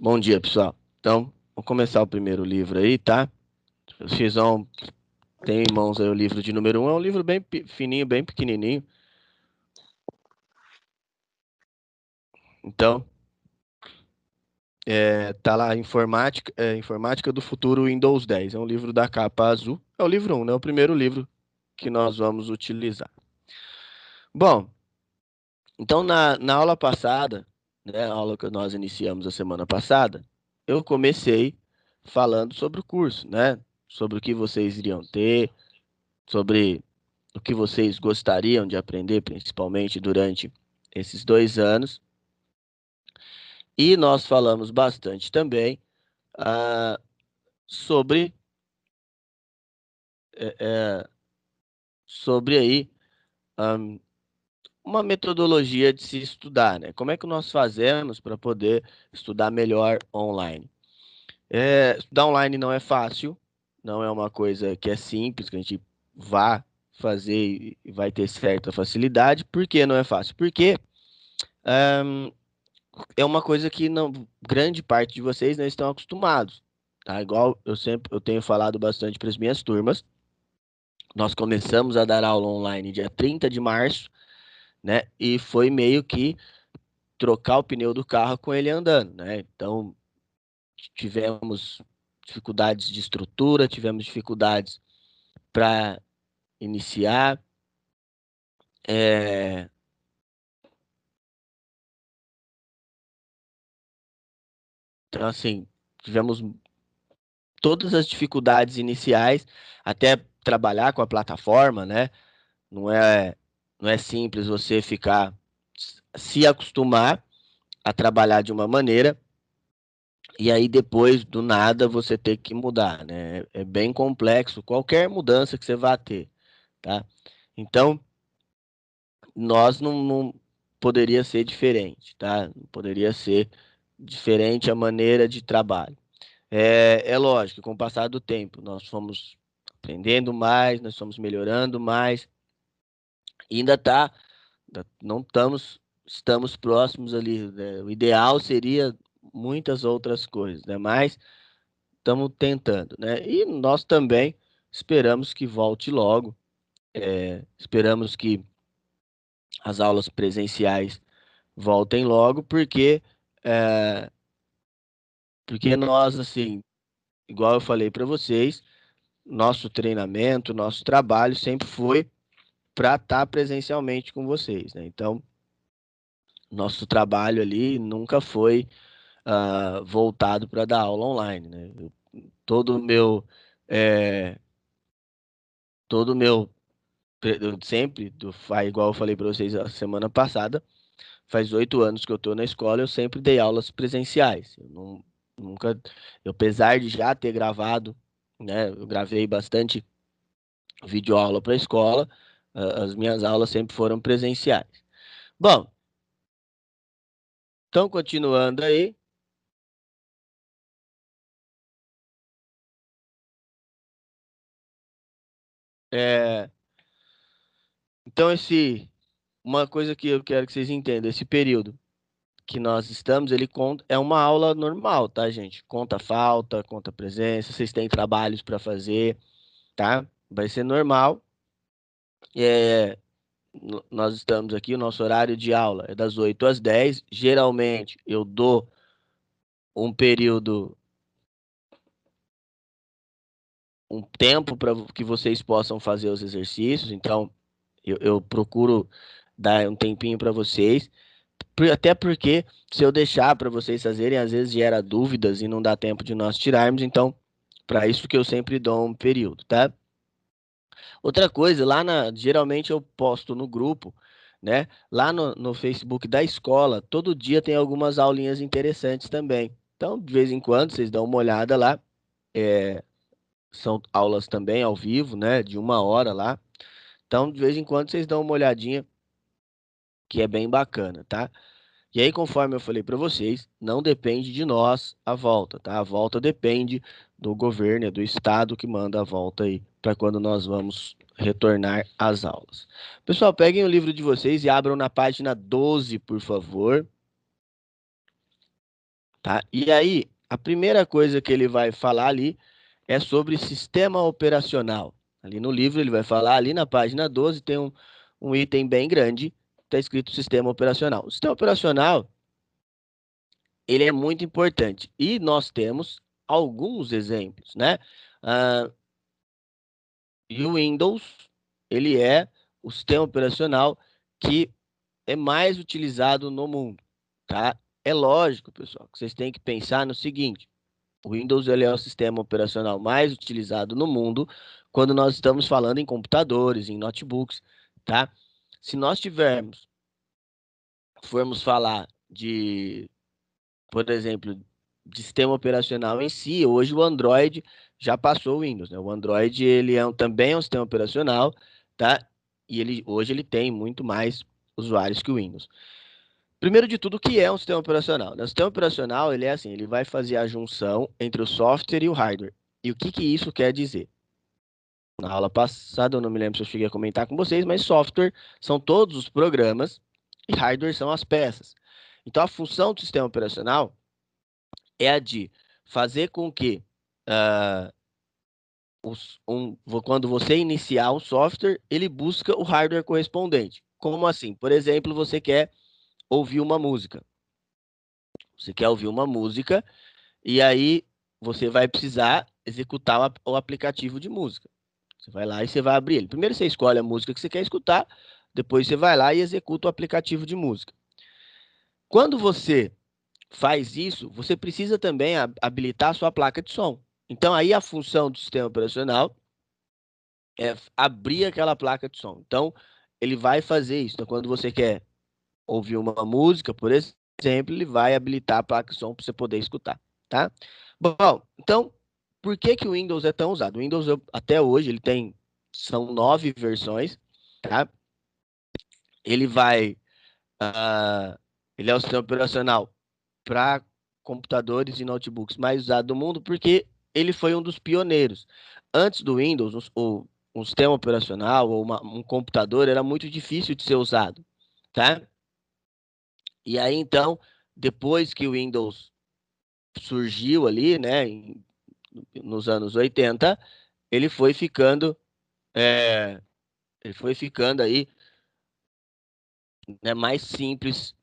Bom dia, pessoal. Então, vou começar o primeiro livro aí, tá? Vocês vão ter em mãos aí o livro de número 1. É um livro bem fininho, bem pequenininho. Então, tá lá Informática do Futuro Windows 10. É um livro da capa azul. É o livro 1, né? O primeiro livro que nós vamos utilizar. Bom, então na aula passada, né, a aula que nós iniciamos a semana passada, eu comecei falando sobre o curso, né? Sobre o que vocês iriam ter, sobre o que vocês gostariam de aprender, principalmente durante esses 2 anos. E nós falamos bastante também sobre, é, é, sobre aí, ahn, uma metodologia de se estudar, né? Como é que nós fazemos para poder estudar melhor online? Estudar online não é fácil, não é uma coisa que é simples, que a gente vá fazer e vai ter certa facilidade. Por que não é fácil? Porque é uma coisa que não, grande parte de vocês não estão acostumados, tá? Igual eu tenho falado bastante para as minhas turmas. Nós começamos a dar aula online dia 30 de março, né? E foi meio que trocar o pneu do carro com ele andando, né? Então, tivemos dificuldades de estrutura, tivemos dificuldades para iniciar. é, Então, assim, tivemos todas as dificuldades iniciais até trabalhar com a plataforma, né? Não é, não é simples você ficar se acostumar a trabalhar de uma maneira e aí depois do nada você ter que mudar, né? É bem complexo qualquer mudança que você vá ter, tá? Então, nós não poderia ser diferente, tá? Não poderia ser diferente a maneira de trabalho. É lógico, com o passar do tempo, nós fomos aprendendo mais, nós fomos melhorando mais, e ainda tá. Não estamos próximos ali, né? O ideal seria muitas outras coisas, né? Mas estamos tentando, né? E nós também esperamos que volte logo. Esperamos que as aulas presenciais voltem logo, é, porque nós, assim, igual eu falei para vocês, nosso treinamento, nosso trabalho sempre foi para estar presencialmente com vocês, né? Então, nosso trabalho ali nunca foi voltado para dar aula online, né? Todo o meu, é, todo o meu, eu sempre, igual eu falei para vocês a semana passada, faz 8 anos que eu estou na escola, eu sempre dei aulas presenciais. Nunca, apesar de já ter gravado, né? Eu gravei bastante videoaula para a escola, as minhas aulas sempre foram presenciais. Bom, então continuando aí, é, então uma coisa que eu quero que vocês entendam, esse período que nós estamos, ele conta, é uma aula normal, tá, gente? Conta falta, conta presença, vocês têm trabalhos para fazer, tá? Vai ser normal. É, nós estamos aqui, o nosso horário de aula é das 8 às 10. Geralmente eu dou um período, um tempo para que vocês possam fazer os exercícios, então eu procuro dar um tempinho para vocês. Até porque, se eu deixar para vocês fazerem, às vezes gera dúvidas e não dá tempo de nós tirarmos. Então, para isso que eu sempre dou um período, tá? Outra coisa, geralmente eu posto no grupo, né? Lá no Facebook da escola, todo dia tem algumas aulinhas interessantes também. Então, de vez em quando, vocês dão uma olhada lá. São aulas também ao vivo, né? De 1 hora lá. Então, de vez em quando, vocês dão uma olhadinha, que é bem bacana, tá? E aí, conforme eu falei para vocês, não depende de nós a volta, tá? A volta depende do governo, é do estado que manda a volta aí para quando nós vamos retornar às aulas. Pessoal, peguem o livro de vocês e abram na página 12, por favor. tá? E aí, a primeira coisa que ele vai falar ali é sobre sistema operacional. Ali no livro ele vai falar, ali na página 12 tem um item bem grande, está escrito sistema operacional. O sistema operacional, ele é muito importante e nós temos alguns exemplos, né? Ah, e o Windows, ele é o sistema operacional que é mais utilizado no mundo, tá? É lógico, pessoal, que vocês têm que pensar no seguinte: o Windows ele é o sistema operacional mais utilizado no mundo quando nós estamos falando em computadores, em notebooks, tá? Se nós formos falar de, por exemplo, de sistema operacional em si, hoje o Android já passou o Windows, né? O Android ele também é um sistema operacional, tá? E hoje ele tem muito mais usuários que o Windows. Primeiro de tudo, o que é um sistema operacional? O sistema operacional, ele é assim, ele vai fazer a junção entre o software e o hardware. E o que que isso quer dizer? Na aula passada, eu não me lembro se eu cheguei a comentar com vocês, mas software são todos os programas e hardware são as peças. Então, a função do sistema operacional é a de fazer com que, ah, quando você iniciar o software, ele busca o hardware correspondente. Como assim? Por exemplo, você quer ouvir uma música. Você quer ouvir uma música. E aí você vai precisar executar o aplicativo de música. Você vai lá e você vai abrir ele. Primeiro você escolhe a música que você quer escutar, depois você vai lá e executa o aplicativo de música. Quando você faz isso, você precisa também habilitar a sua placa de som. Então aí a função do sistema operacional é abrir aquela placa de som. Então ele vai fazer isso. Então quando você quer ouvir uma música, por exemplo, ele vai habilitar a placa de som para você poder escutar, tá? Bom, então, por que que o Windows é tão usado? O Windows, até hoje, são 9 versões, tá? Ele vai, ah, ele é o sistema operacional para computadores e notebooks mais usado do mundo, porque ele foi um dos pioneiros. Antes do Windows, um sistema operacional ou um computador era muito difícil de ser usado, tá? E aí, então, depois que o Windows surgiu ali, né, nos anos 80, ele foi ficando, é, ele foi ficando aí, né, mais simples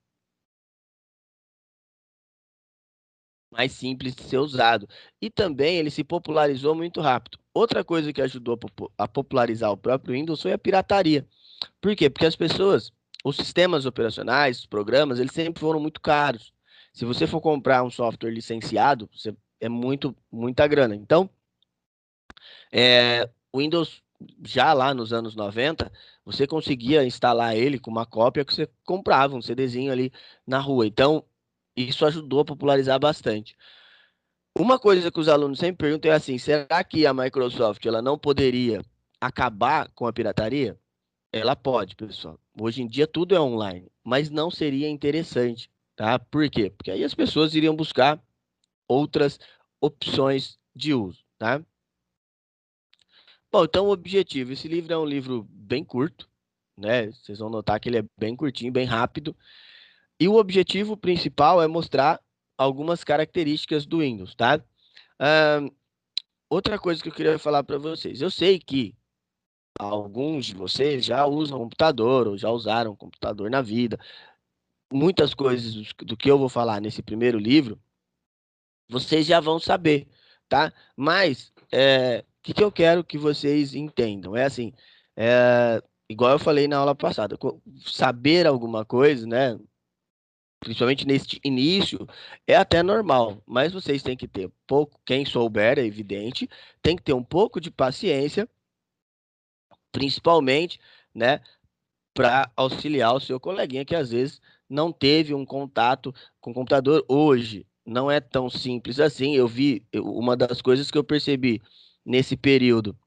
de ser usado. E também ele se popularizou muito rápido. Outra coisa que ajudou a popularizar o próprio Windows foi a pirataria. Por quê? Porque os sistemas operacionais, os programas, eles sempre foram muito caros. Se você for comprar um software licenciado, é muita grana. Então, o Windows, já lá nos anos 90, você conseguia instalar ele com uma cópia que você comprava, um CDzinho ali na rua. Então, isso ajudou a popularizar bastante. Uma coisa que os alunos sempre perguntam é assim: será que a Microsoft ela não poderia acabar com a pirataria? Ela pode, pessoal. Hoje em dia tudo é online, mas não seria interessante, tá? Por quê? Porque aí as pessoas iriam buscar outras opções de uso, tá? Bom, então o objetivo, esse livro é um livro bem curto, né? Vocês vão notar que ele é bem curtinho, bem rápido. E o objetivo principal é mostrar algumas características do Windows, tá? Ahn, Outra coisa que eu queria falar para vocês. Eu sei que alguns de vocês já usam computador ou já usaram computador na vida. Muitas coisas do que eu vou falar nesse primeiro livro, vocês já vão saber, tá? Mas o que que eu quero que vocês entendam? É assim, igual eu falei na aula passada, saber alguma coisa, né? Principalmente neste início, é até normal, mas vocês têm que ter pouco, quem souber, é evidente, tem que ter um pouco de paciência, principalmente, né, para auxiliar o seu coleguinha que às vezes não teve um contato com o computador hoje. Não é tão simples assim. Uma das coisas que eu percebi nesse período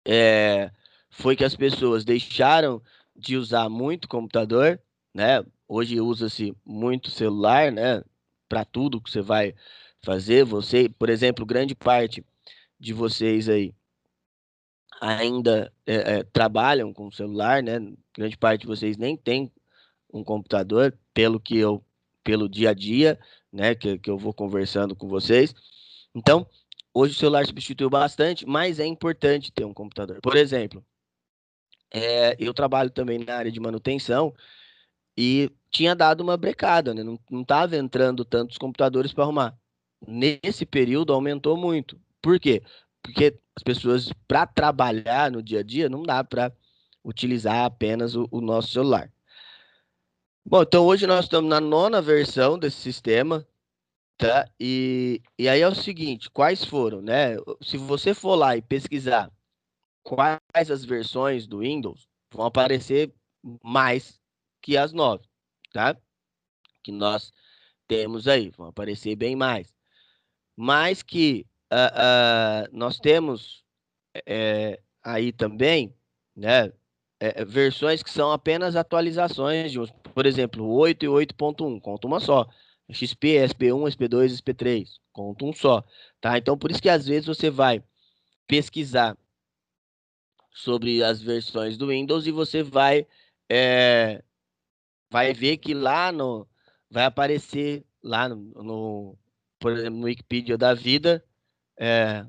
é, foi que as pessoas deixaram de usar muito computador, né? Hoje usa-se muito celular, né? Para tudo que você vai fazer. Você, por exemplo, grande parte de vocês aí ainda trabalham com celular, né? Grande parte de vocês nem tem um computador, pelo dia a dia. né, que eu vou conversando com vocês. Então, hoje o celular substituiu bastante, mas é importante ter um computador. Por exemplo, eu trabalho também na área de manutenção e tinha dado uma brecada, né? Não estava entrando tantos computadores para arrumar. Nesse período aumentou muito. Por quê? Porque as pessoas, para trabalhar no dia a dia, não dá para utilizar apenas o nosso celular. Bom, então hoje nós estamos na nona versão desse sistema, tá? E aí é o seguinte, quais foram, né? Se você for lá e pesquisar quais as versões do Windows, vão aparecer mais que as 9, tá? Que nós temos aí, vão aparecer bem mais. Mas que nós temos aí também, né, versões que são apenas atualizações de uns, por exemplo, 8 e 8.1, conta uma só. XP, SP1, SP2, SP3, conta um só, tá? Então, por isso que às vezes você vai pesquisar sobre as versões do Windows e você é, vai ver que lá no vai aparecer lá por exemplo, no Wikipedia da vida, é,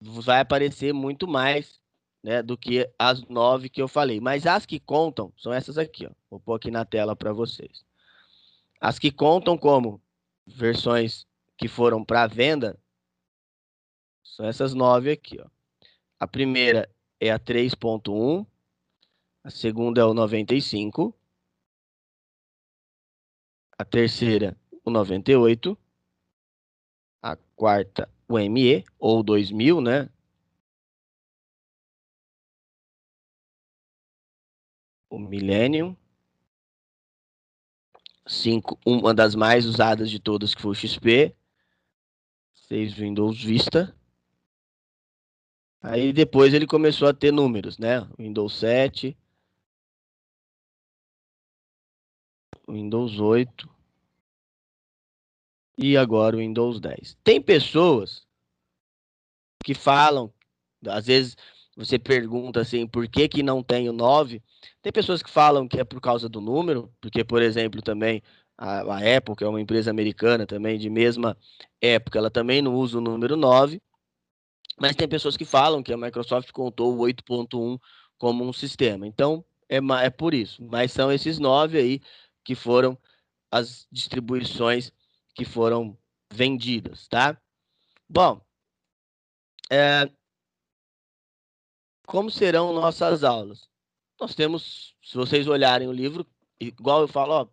vai aparecer muito mais, né, do que as 9 que eu falei. Mas as que contam são essas aqui, ó. Vou pôr aqui na tela para vocês. As que contam como versões que foram para venda são essas 9 aqui, ó. A primeira é a 3.1, a segunda é o 95, a terceira o 98, a quarta o ME ou 2000, né? O Millennium. 5, uma das mais usadas de todas, que foi o XP. 6, Windows Vista. Aí depois ele começou a ter números, né? Windows 7, Windows 8 e agora o Windows 10. Tem pessoas que falam, às vezes você pergunta assim, por que que não tem o 9? Tem pessoas que falam que é por causa do número, porque, por exemplo, também a Apple, que é uma empresa americana também, de mesma época, ela também não usa o número 9. Mas tem pessoas que falam que a Microsoft contou o 8.1 como um sistema. Então, é por isso. Mas são esses 9 aí que foram as distribuições que foram vendidas, tá? Bom, é, como serão nossas aulas? Nós temos, se vocês olharem o livro, igual eu falo, ó,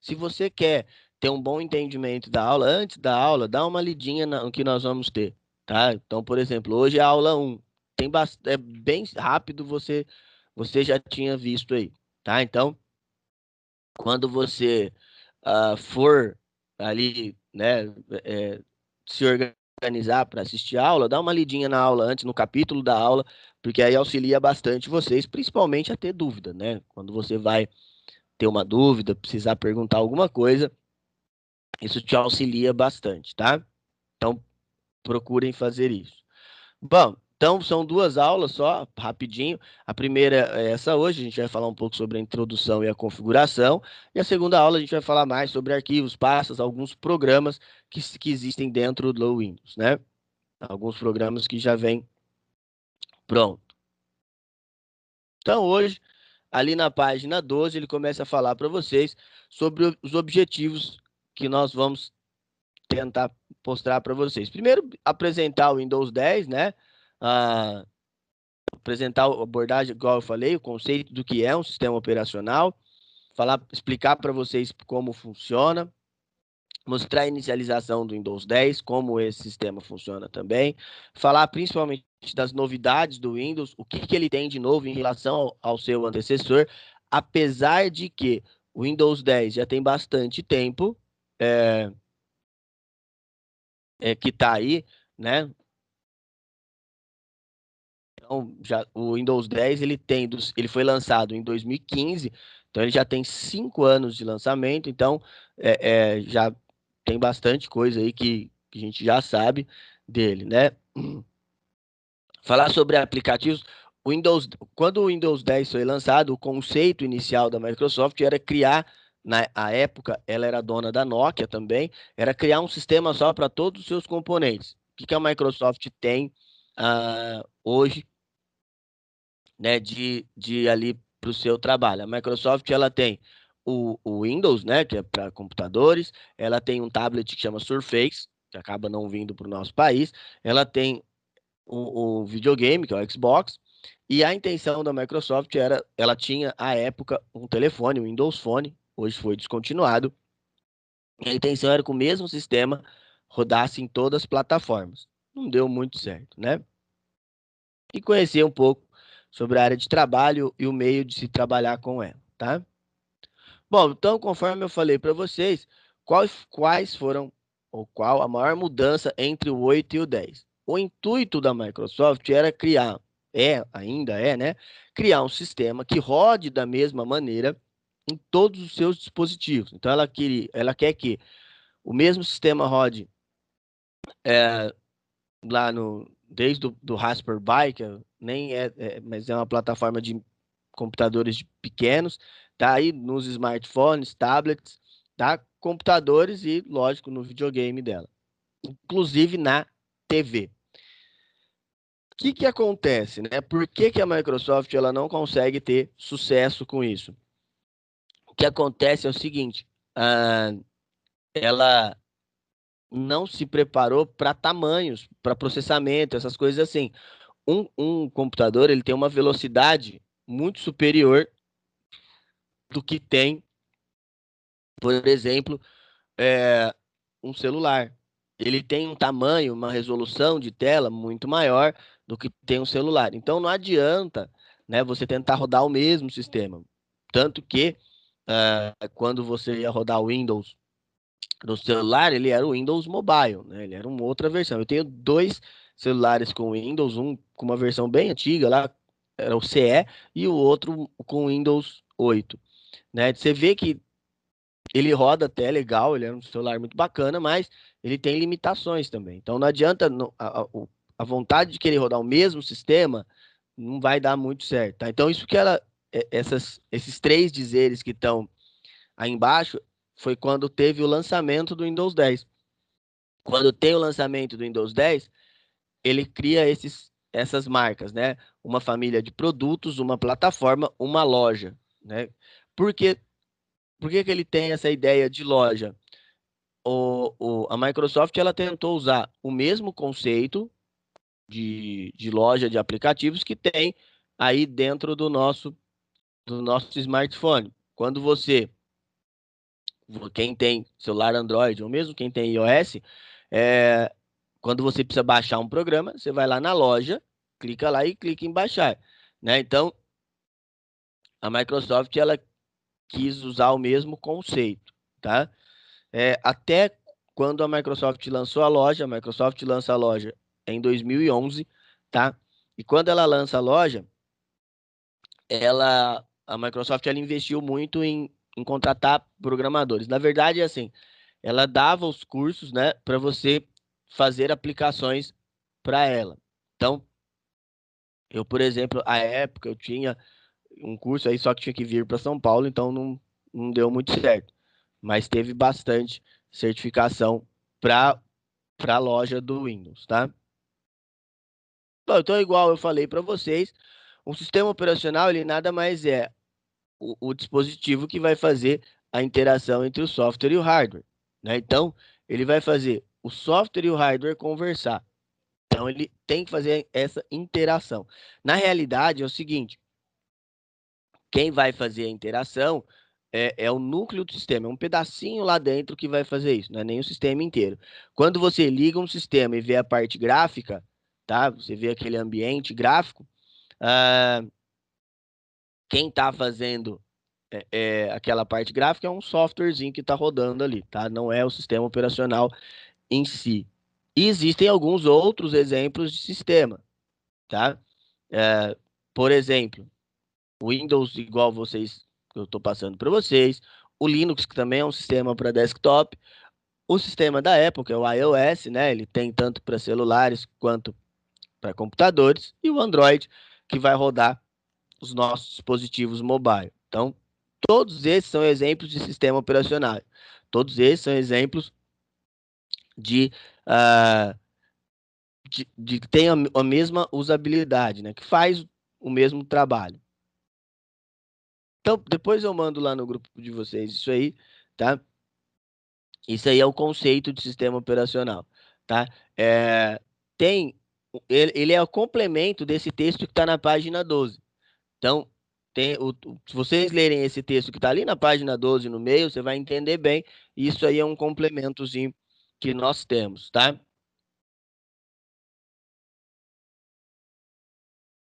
se você quer ter um bom entendimento da aula, antes da aula, dá uma lidinha no que nós vamos ter, tá? Então, por exemplo, hoje é a aula 1. É bem rápido, você já tinha visto aí, tá? Então, quando você for ali, né, é, se organizar para assistir a aula, dá uma lidinha na aula antes, no capítulo da aula, porque aí auxilia bastante vocês, principalmente a ter dúvida, né? Quando você vai ter uma dúvida, precisar perguntar alguma coisa, isso te auxilia bastante, tá? Então, procurem fazer isso. Bom, então são duas aulas só, rapidinho. A primeira é essa hoje, a gente vai falar um pouco sobre a introdução e a configuração. E a segunda aula a gente vai falar mais sobre arquivos, pastas, alguns programas que existem dentro do Windows, né? Alguns programas que já vêm pronto. Então hoje, ali na página 12, ele começa a falar para vocês sobre os objetivos que nós vamos tentar mostrar para vocês. Primeiro, apresentar o Windows 10, né? Ah, apresentar a abordagem, igual eu falei, o conceito do que é um sistema operacional, explicar para vocês como funciona, mostrar a inicialização do Windows 10, como esse sistema funciona também, falar principalmente das novidades do Windows, o que ele tem de novo em relação ao seu antecessor, apesar de que o Windows 10 já tem bastante tempo que está aí, né? Então, já, o Windows 10 ele foi lançado em 2015, então ele já tem 5 anos de lançamento, então já tem bastante coisa aí que a gente já sabe dele, né? Falar sobre aplicativos, quando o Windows 10 foi lançado, o conceito inicial da Microsoft era criar na a época, ela era dona da Nokia também, era criar um sistema só para todos os seus componentes. O que que a Microsoft tem hoje, né, de ali para o seu trabalho? A Microsoft ela tem o Windows, né, que é para computadores, ela tem um tablet que chama Surface, que acaba não vindo para o nosso país, ela tem o videogame, que é o Xbox, e a intenção da Microsoft era, ela tinha à época um telefone, o Windows Phone, hoje foi descontinuado, e a intenção era que o mesmo sistema rodasse em todas as plataformas. Não deu muito certo, né? E conhecer um pouco sobre a área de trabalho e o meio de se trabalhar com ela, tá? Bom, então, conforme eu falei para vocês, quais foram, ou qual a maior mudança entre o 8 e o 10? O intuito da Microsoft era criar, ainda é, né? Criar um sistema que rode da mesma maneira em todos os seus dispositivos. Então, ela quer que o mesmo sistema rode é, lá no, desde do Raspberry Pi, que nem mas é uma plataforma de computadores pequenos, tá aí nos smartphones, tablets, tá? Computadores e, lógico, no videogame dela, inclusive na TV. O que que acontece, né? Por que que a Microsoft ela não consegue ter sucesso com isso? O que acontece é o seguinte, ela não se preparou para tamanhos, para processamento, essas coisas assim. Um computador ele tem uma velocidade muito superior do que tem, por exemplo, é, um celular. Ele tem um tamanho, uma resolução de tela muito maior do que tem um celular. Então não adianta, né, você tentar rodar o mesmo sistema. Tanto que quando você ia rodar o Windows no celular, ele era o Windows Mobile, né? Ele era uma outra versão. Eu tenho dois celulares com Windows, um com uma versão bem antiga lá, era o CE, e o outro com Windows 8, né? Você vê que ele roda até legal, ele é um celular muito bacana, mas ele tem limitações também. Então não adianta a vontade de querer rodar o mesmo sistema não vai dar muito certo, tá? Então isso que esses três dizeres que estão aí embaixo foi quando teve o lançamento do Windows 10. Quando tem o lançamento do Windows 10, ele cria essas marcas, né? Uma família de produtos, uma plataforma, uma loja, né? Por que, por que que ele tem essa ideia de loja? A Microsoft ela tentou usar o mesmo conceito de loja de aplicativos que tem aí dentro do nosso smartphone. Quando quem tem celular Android ou mesmo quem tem iOS, é, quando você precisa baixar um programa, você vai lá na loja, clica lá e clica em baixar, né? Então, a Microsoft ela quis usar o mesmo conceito, tá? Até quando a Microsoft lançou a Microsoft lança a loja em 2011, tá? E quando ela lança a loja, a Microsoft ela investiu muito em contratar programadores. Na verdade, é assim, ela dava os cursos, né, para você fazer aplicações para ela. Então, eu, por exemplo, à época eu tinha um curso aí, só que tinha que vir para São Paulo, então não deu muito certo. Mas teve bastante certificação para a loja do Windows, tá? Bom, então, igual eu falei para vocês, um sistema operacional ele nada mais é o dispositivo que vai fazer a interação entre o software e o hardware, né? Então, ele vai fazer o software e o hardware conversar. Então, ele tem que fazer essa interação. Na realidade, é o seguinte: quem vai fazer a interação é o núcleo do sistema, é um pedacinho lá dentro que vai fazer isso, não é nem o sistema inteiro. Quando você liga um sistema e vê a parte gráfica, tá? Você vê aquele ambiente gráfico, ah, quem está fazendo aquela parte gráfica é um softwarezinho que está rodando ali, tá? Não é o sistema operacional em si. E existem alguns outros exemplos de sistema, tá? É, por exemplo, o Windows, igual vocês, que eu estou passando para vocês, o Linux, que também é um sistema para desktop, o sistema da Apple, que é o iOS, né? Ele tem tanto para celulares quanto para computadores, e o Android, que vai rodar os nossos dispositivos mobile. Então, Todos esses são exemplos de sistema operacional. Todos esses são exemplos de, uh, de que tem a mesma usabilidade, né? Que faz o mesmo trabalho. Então, depois eu mando lá no grupo de vocês isso aí, tá? Isso aí é o conceito de sistema operacional, tá? Tem, ele é o complemento desse texto que está na página 12. Então, se vocês lerem esse texto que está ali na página 12 no meio, você vai entender bem. Isso aí é um complementozinho que nós temos, tá?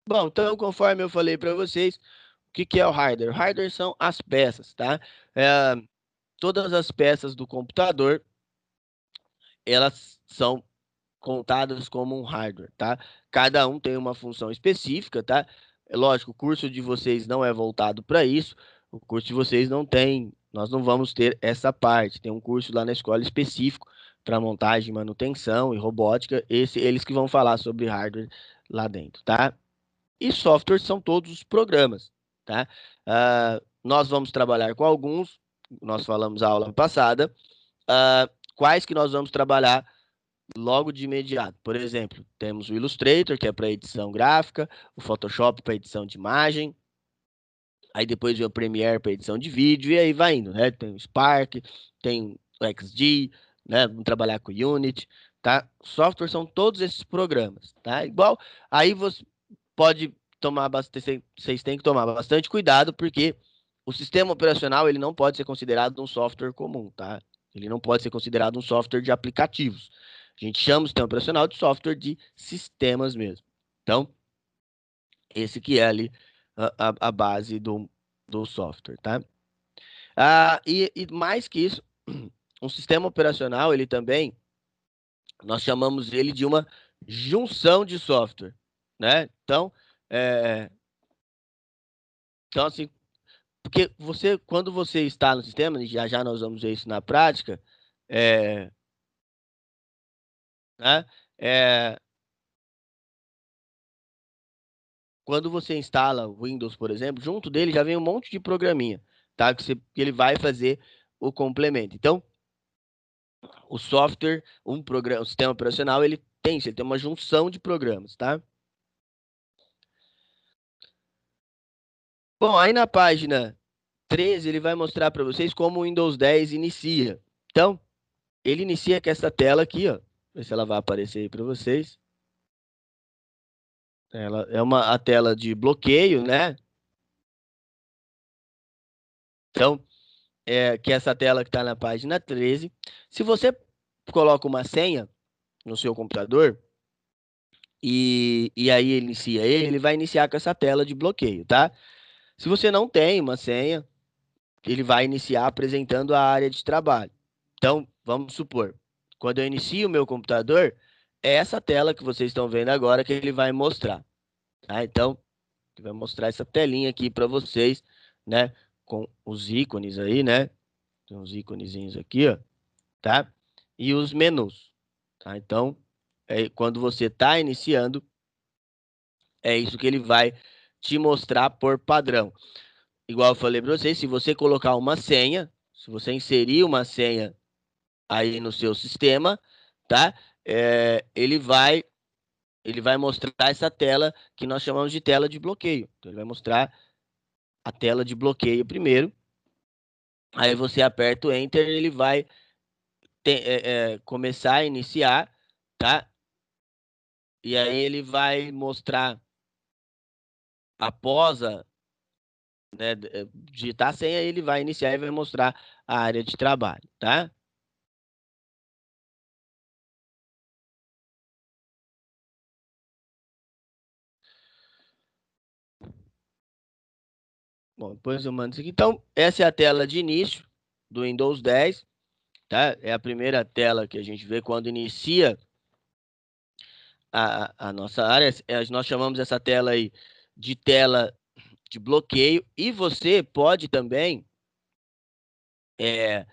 Bom, então, conforme eu falei para vocês, o que que é o hardware? O hardware são as peças, tá? É, todas as peças do computador, elas são contadas como um hardware, tá? Cada um tem uma função específica, tá? É lógico, o curso de vocês não é voltado para isso. O curso de vocês não tem, nós não vamos ter essa parte. Tem um curso lá na escola específico para montagem, manutenção e robótica. Eles que vão falar sobre hardware lá dentro, tá? E software são todos os programas, tá? Nós vamos trabalhar com alguns, nós falamos a aula passada, quais que nós vamos trabalhar logo de imediato. Por exemplo, temos o Illustrator, que é para edição gráfica, o Photoshop para edição de imagem, aí depois vem o Premiere para edição de vídeo, e aí vai indo, né? Tem o Spark, tem o XD, né? Vamos trabalhar com o Unity, tá? Software são todos esses programas, tá? Igual, aí você pode tomar bastante, vocês têm que tomar bastante cuidado, porque o sistema operacional ele não pode ser considerado um software comum, tá? Ele não pode ser considerado um software de aplicativos. A gente chama o sistema operacional de software de sistemas mesmo. Então, esse que é ali a base do software, tá? E mais que isso, um sistema operacional, ele também, nós chamamos ele de uma junção de software, né? É, então assim, porque quando você está no sistema, e já já nós vamos ver isso na prática, é, né? É, quando você instala o Windows, por exemplo, junto dele já vem um monte de programinha, tá? Que ele vai fazer o complemento. Então, o software, um programa, o sistema operacional, ele tem uma junção de programas, tá? Bom, aí na página 13 ele vai mostrar para vocês como o Windows 10 inicia. Então, ele inicia com essa tela aqui, ó. Ver se ela vai aparecer aí para vocês. Ela é a tela de bloqueio, né? Então, que é essa tela que está na página 13. Se você coloca uma senha no seu computador e aí inicia ele vai iniciar com essa tela de bloqueio, tá? Se você não tem uma senha, ele vai iniciar apresentando a área de trabalho. Então, vamos supor, quando eu inicio o meu computador, é essa tela que vocês estão vendo agora que ele vai mostrar, tá? Então, ele vai mostrar essa telinha aqui para vocês, né? Com os ícones aí, né? Tem uns íconezinhos aqui, ó, tá? E os menus, tá? Então, quando você está iniciando, é isso que ele vai te mostrar por padrão. Igual eu falei para vocês, se você colocar uma senha, se você inserir uma senha aí no seu sistema, tá? Ele vai mostrar essa tela que nós chamamos de tela de bloqueio. Então, ele vai mostrar a tela de bloqueio primeiro. Aí você aperta o Enter, ele vai começar a iniciar, tá? E aí ele vai mostrar após digitar a senha, ele vai iniciar e vai mostrar a área de trabalho, tá? Bom, depois eu mando isso aqui. Então, essa é a tela de início do Windows 10, tá? É a primeira tela que a gente vê quando inicia a nossa área. Nós chamamos essa tela aí de tela de bloqueio. E você pode também é,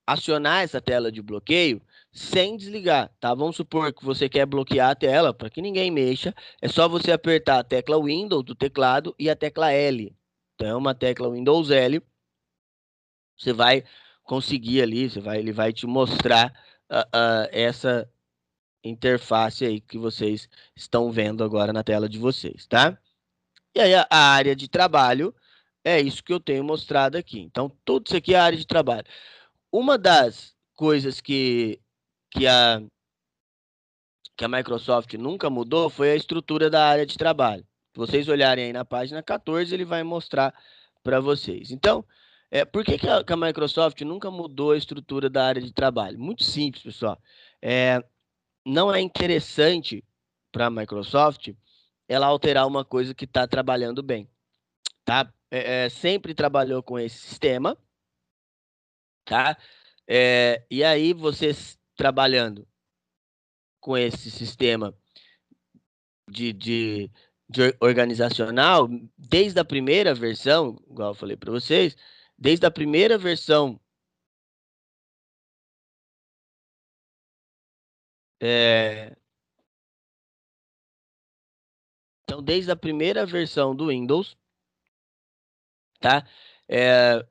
acionar essa tela de bloqueio sem desligar, tá? Vamos supor que você quer bloquear a tela para que ninguém mexa. É só você apertar a tecla Windows do teclado e a tecla L. Então, é uma tecla Windows L. você vai conseguir ali, ele vai te mostrar essa interface aí que vocês estão vendo agora na tela de vocês, tá? E aí a área de trabalho é isso que eu tenho mostrado aqui. Então, tudo isso aqui é a área de trabalho. Uma das coisas que a, que a Microsoft nunca mudou foi a estrutura da área de trabalho. Se vocês olharem aí na página 14, ele vai mostrar para vocês. Então, por que, que a Microsoft nunca mudou a estrutura da área de trabalho? Muito simples, pessoal. Não é interessante para a Microsoft ela alterar uma coisa que está trabalhando bem, tá? Sempre trabalhou com esse sistema, tá? E aí vocês trabalhando com esse sistema de, de, de organizacional, desde a primeira versão, igual eu falei para vocês, desde a primeira versão, é, então desde a primeira versão do Windows, tá? É,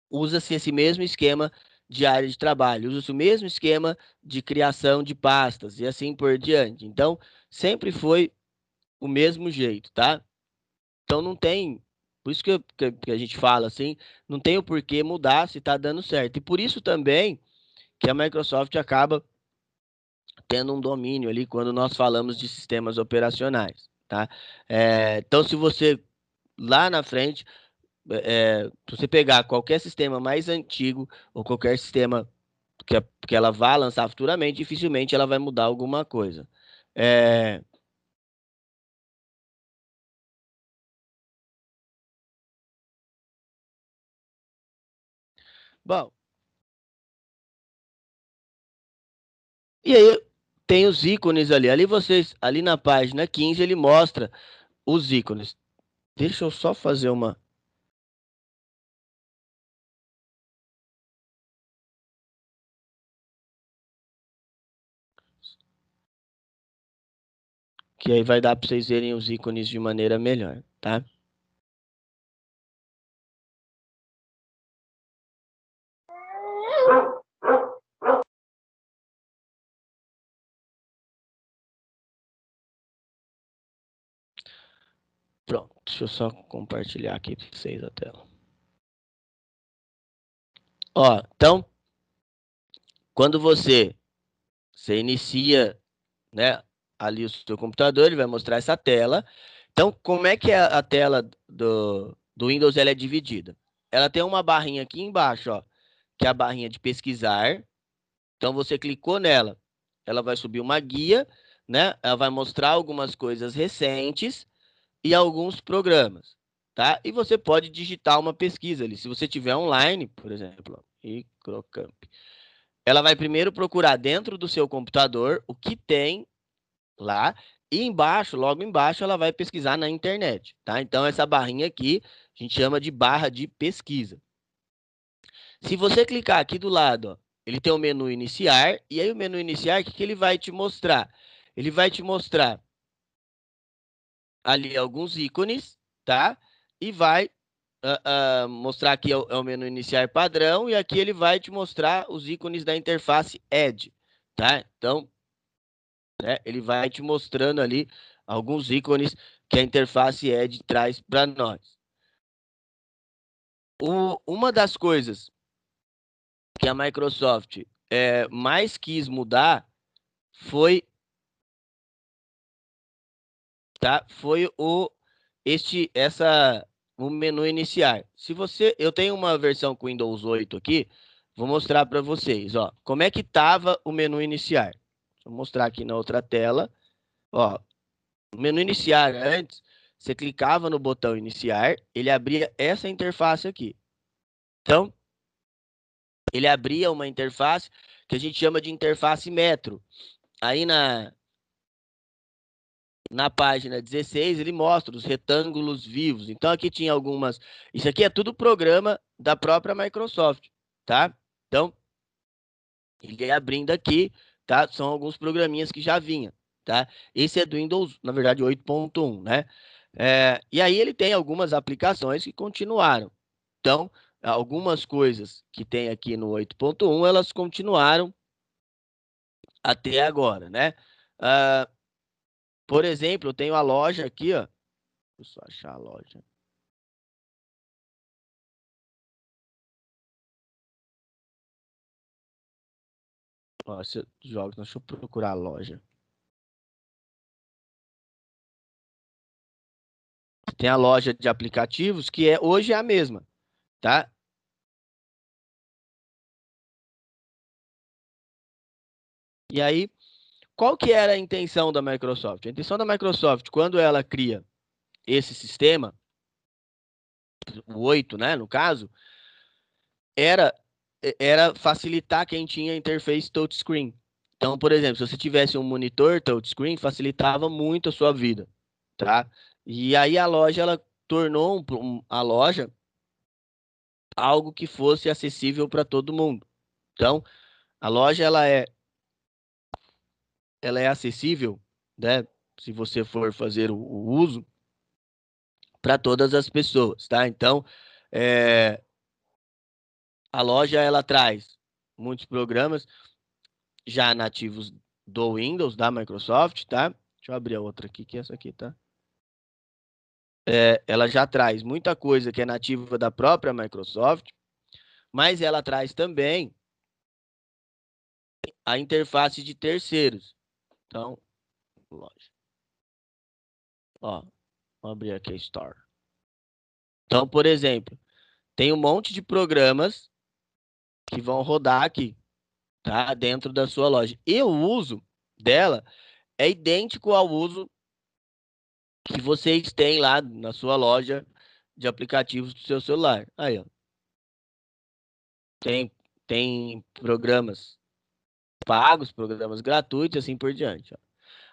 usa-se esse mesmo esquema de área de trabalho, usa-se o mesmo esquema de criação de pastas e assim por diante. Então, sempre foi o mesmo jeito, tá? Então não tem, por isso que a gente fala assim, não tem o porquê mudar se está dando certo. E por isso também que a Microsoft acaba tendo um domínio ali quando nós falamos de sistemas operacionais, tá? Então se você lá na frente, se você pegar qualquer sistema mais antigo ou qualquer sistema que ela vá lançar futuramente, dificilmente ela vai mudar alguma coisa. É, bom, e aí tem os ícones ali. Ali na página 15 ele mostra os ícones. Deixa eu só fazer uma. Que aí vai dar para vocês verem os ícones de maneira melhor, tá? Pronto, deixa eu só compartilhar aqui para vocês a tela. Ó, então, quando você inicia, né, ali o seu computador, ele vai mostrar essa tela. Então, como é que é a tela do Windows ela é dividida? Ela tem uma barrinha aqui embaixo, ó, que é a barrinha de pesquisar. Então, você clicou nela, ela vai subir uma guia, né? Ela vai mostrar algumas coisas recentes e alguns programas, tá? E você pode digitar uma pesquisa ali. Se você tiver online, por exemplo, ó, Microcamp, ela vai primeiro procurar dentro do seu computador o que tem lá e embaixo, logo embaixo, ela vai pesquisar na internet, tá? Então essa barrinha aqui a gente chama de barra de pesquisa. Se você clicar aqui do lado, ó, ele tem o menu iniciar e aí o menu iniciar, o que ele vai te mostrar? Ele vai te mostrar ali alguns ícones, tá? E vai mostrar aqui é o menu iniciar padrão e aqui ele vai te mostrar os ícones da interface Edge, tá? Então, né, ele vai te mostrando ali alguns ícones que a interface Edge traz para nós. Uma das coisas que a Microsoft mais quis mudar foi, tá? Foi o menu iniciar. Se você, eu tenho uma versão com Windows 8 aqui, vou mostrar para vocês, ó, como é que tava o menu iniciar. Vou mostrar aqui na outra tela, ó, o menu iniciar antes, você clicava no botão iniciar, ele abria essa interface aqui. Então, ele abria uma interface que a gente chama de interface Metro. Aí na página 16, ele mostra os retângulos vivos. Então, aqui tinha algumas. Isso aqui é tudo programa da própria Microsoft, tá? Então, ele abrindo aqui, tá? São alguns programinhas que já vinham, tá? Esse é do Windows, na verdade, 8.1, né? E aí ele tem algumas aplicações que continuaram. Então, algumas coisas que tem aqui no 8.1, elas continuaram até agora, né? Ah, por exemplo, eu tenho a loja aqui, ó. Deixa eu só achar a loja. Ó, jogos, deixa eu procurar a loja. Tem a loja de aplicativos, que hoje é a mesma, tá? E aí, qual que era a intenção da Microsoft? A intenção da Microsoft, quando ela cria esse sistema, o 8, né, no caso, era, era facilitar quem tinha interface touchscreen. Então, por exemplo, se você tivesse um monitor touchscreen, facilitava muito a sua vida, tá? E aí a loja, ela tornou a loja algo que fosse acessível para todo mundo. Então, a loja, ela é acessível, né? Se você for fazer o uso, para todas as pessoas, tá? Então, é, a loja, ela traz muitos programas já nativos do Windows, da Microsoft, tá? Deixa eu abrir a outra aqui, que é essa aqui, tá? Ela já traz muita coisa que é nativa da própria Microsoft, mas ela traz também a interface de terceiros. Então, loja. Ó, vou abrir aqui a Store. Então, por exemplo, tem um monte de programas que vão rodar aqui, tá? Dentro da sua loja. E o uso dela é idêntico ao uso que vocês têm lá na sua loja de aplicativos do seu celular. Aí, ó. Tem, tem programas pagos, programas gratuitos, assim por diante. Ó.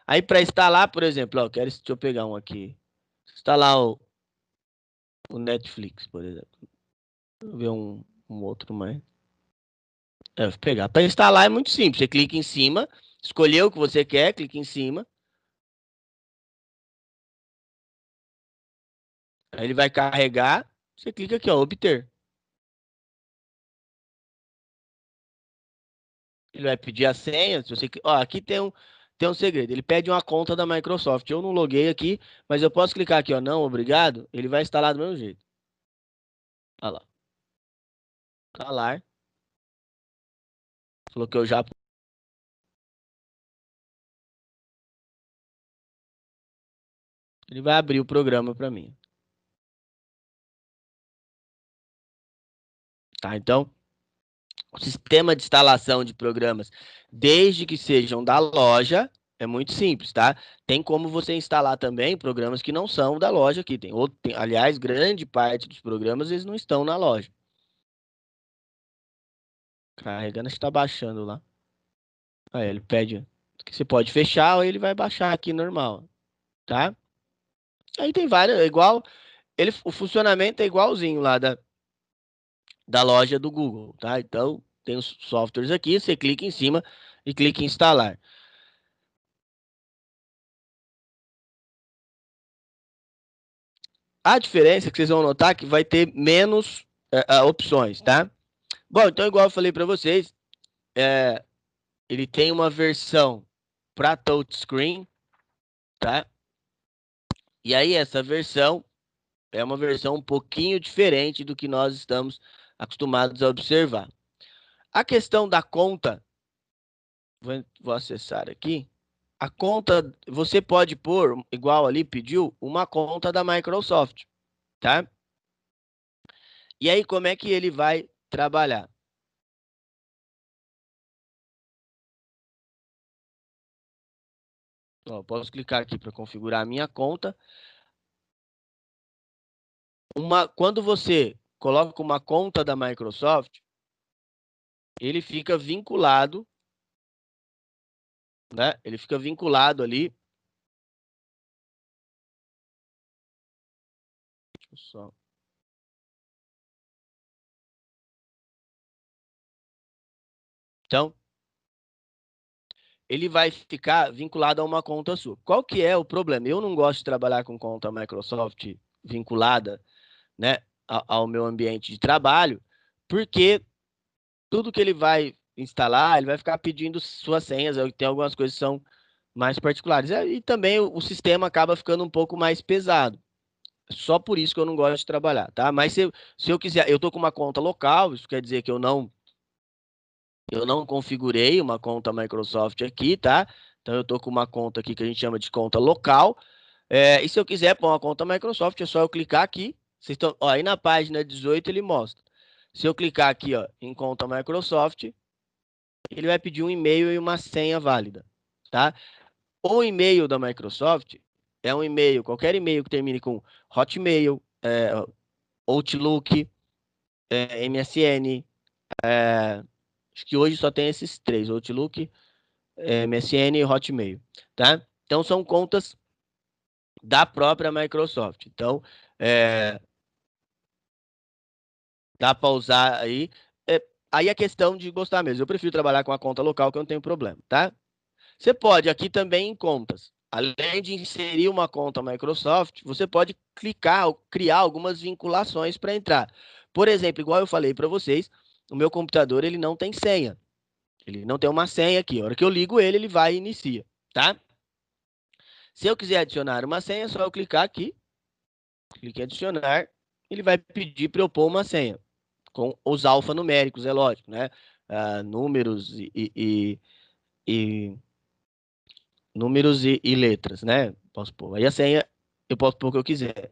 Aí, para instalar, por exemplo, ó, deixa eu pegar um aqui. Instalar o Netflix, por exemplo. Vou ver um outro mais. Vou pegar. Para instalar é muito simples. Você clica em cima, escolher o que você quer, clica em cima. Aí ele vai carregar. Você clica aqui, ó, obter. Ele vai pedir a senha. Se você, ó, aqui tem um segredo. Ele pede uma conta da Microsoft. Eu não loguei aqui, mas eu posso clicar aqui, ó, não, obrigado. Ele vai instalar do mesmo jeito. Olha lá. Instalar. Falou que eu já. Ele vai abrir o programa para mim. Tá? Então, o sistema de instalação de programas, desde que sejam da loja, é muito simples, tá? Tem como você instalar também programas que não são da loja aqui. Aliás, grande parte dos programas eles não estão na loja. Carregando, está baixando lá. Aí ele pede que você pode fechar ou ele vai baixar aqui normal, tá? Aí tem vários, igual, o funcionamento é igualzinho lá da loja do Google, tá? Então, tem os softwares aqui, você clica em cima e clica em instalar. A diferença é que vocês vão notar que vai ter menos opções, tá? Bom, então, igual eu falei para vocês, é, ele tem uma versão para touchscreen, tá? E aí, essa versão é uma versão um pouquinho diferente do que nós estamos acostumados a observar. A questão da conta, vou acessar aqui. A conta, você pode pôr, igual ali pediu, uma conta da Microsoft, tá? E aí, como é que ele vai trabalhar? Ó, posso clicar aqui para configurar a minha conta. Quando você coloca uma conta da Microsoft, ele fica vinculado, né? Ele fica vinculado ali. Deixa eu só. Então, ele vai ficar vinculado a uma conta sua. Qual que é o problema? Eu não gosto de trabalhar com conta Microsoft vinculada, né, ao meu ambiente de trabalho, porque tudo que ele vai instalar, ele vai ficar pedindo suas senhas. Tem algumas coisas que são mais particulares. E também o sistema acaba ficando um pouco mais pesado. Só por isso que eu não gosto de trabalhar, tá? Mas se eu quiser, eu tô com uma conta local, isso quer dizer que eu não configurei uma conta Microsoft aqui, tá? Então eu tô com uma conta aqui que a gente chama de conta local. E se eu quiser pôr uma conta Microsoft, é só eu clicar aqui. Vocês estão, ó, aí na página 18 ele mostra. Se eu clicar aqui, ó, em conta Microsoft, ele vai pedir um e-mail e uma senha válida, tá? O e-mail da Microsoft é um e-mail, qualquer e-mail que termine com Hotmail, Outlook, MSN. Acho que hoje só tem esses três: Outlook, MSN e Hotmail, tá? Então são contas da própria Microsoft. Então, é, dá para usar aí. Aí é questão de gostar mesmo. Eu prefiro trabalhar com a conta local, que eu não tenho problema, tá? Você pode aqui também em contas. Além de inserir uma conta Microsoft, você pode clicar ou criar algumas vinculações para entrar. Por exemplo, igual eu falei para vocês, o meu computador ele não tem senha. Ele não tem uma senha aqui. A hora que eu ligo ele, ele vai e inicia, tá? Se eu quiser adicionar uma senha, é só eu clicar aqui, clique em adicionar, ele vai pedir para eu pôr uma senha com os alfanuméricos, é lógico, né? Números e números e letras, né? Posso pôr. Aí a senha eu posso pôr o que eu quiser.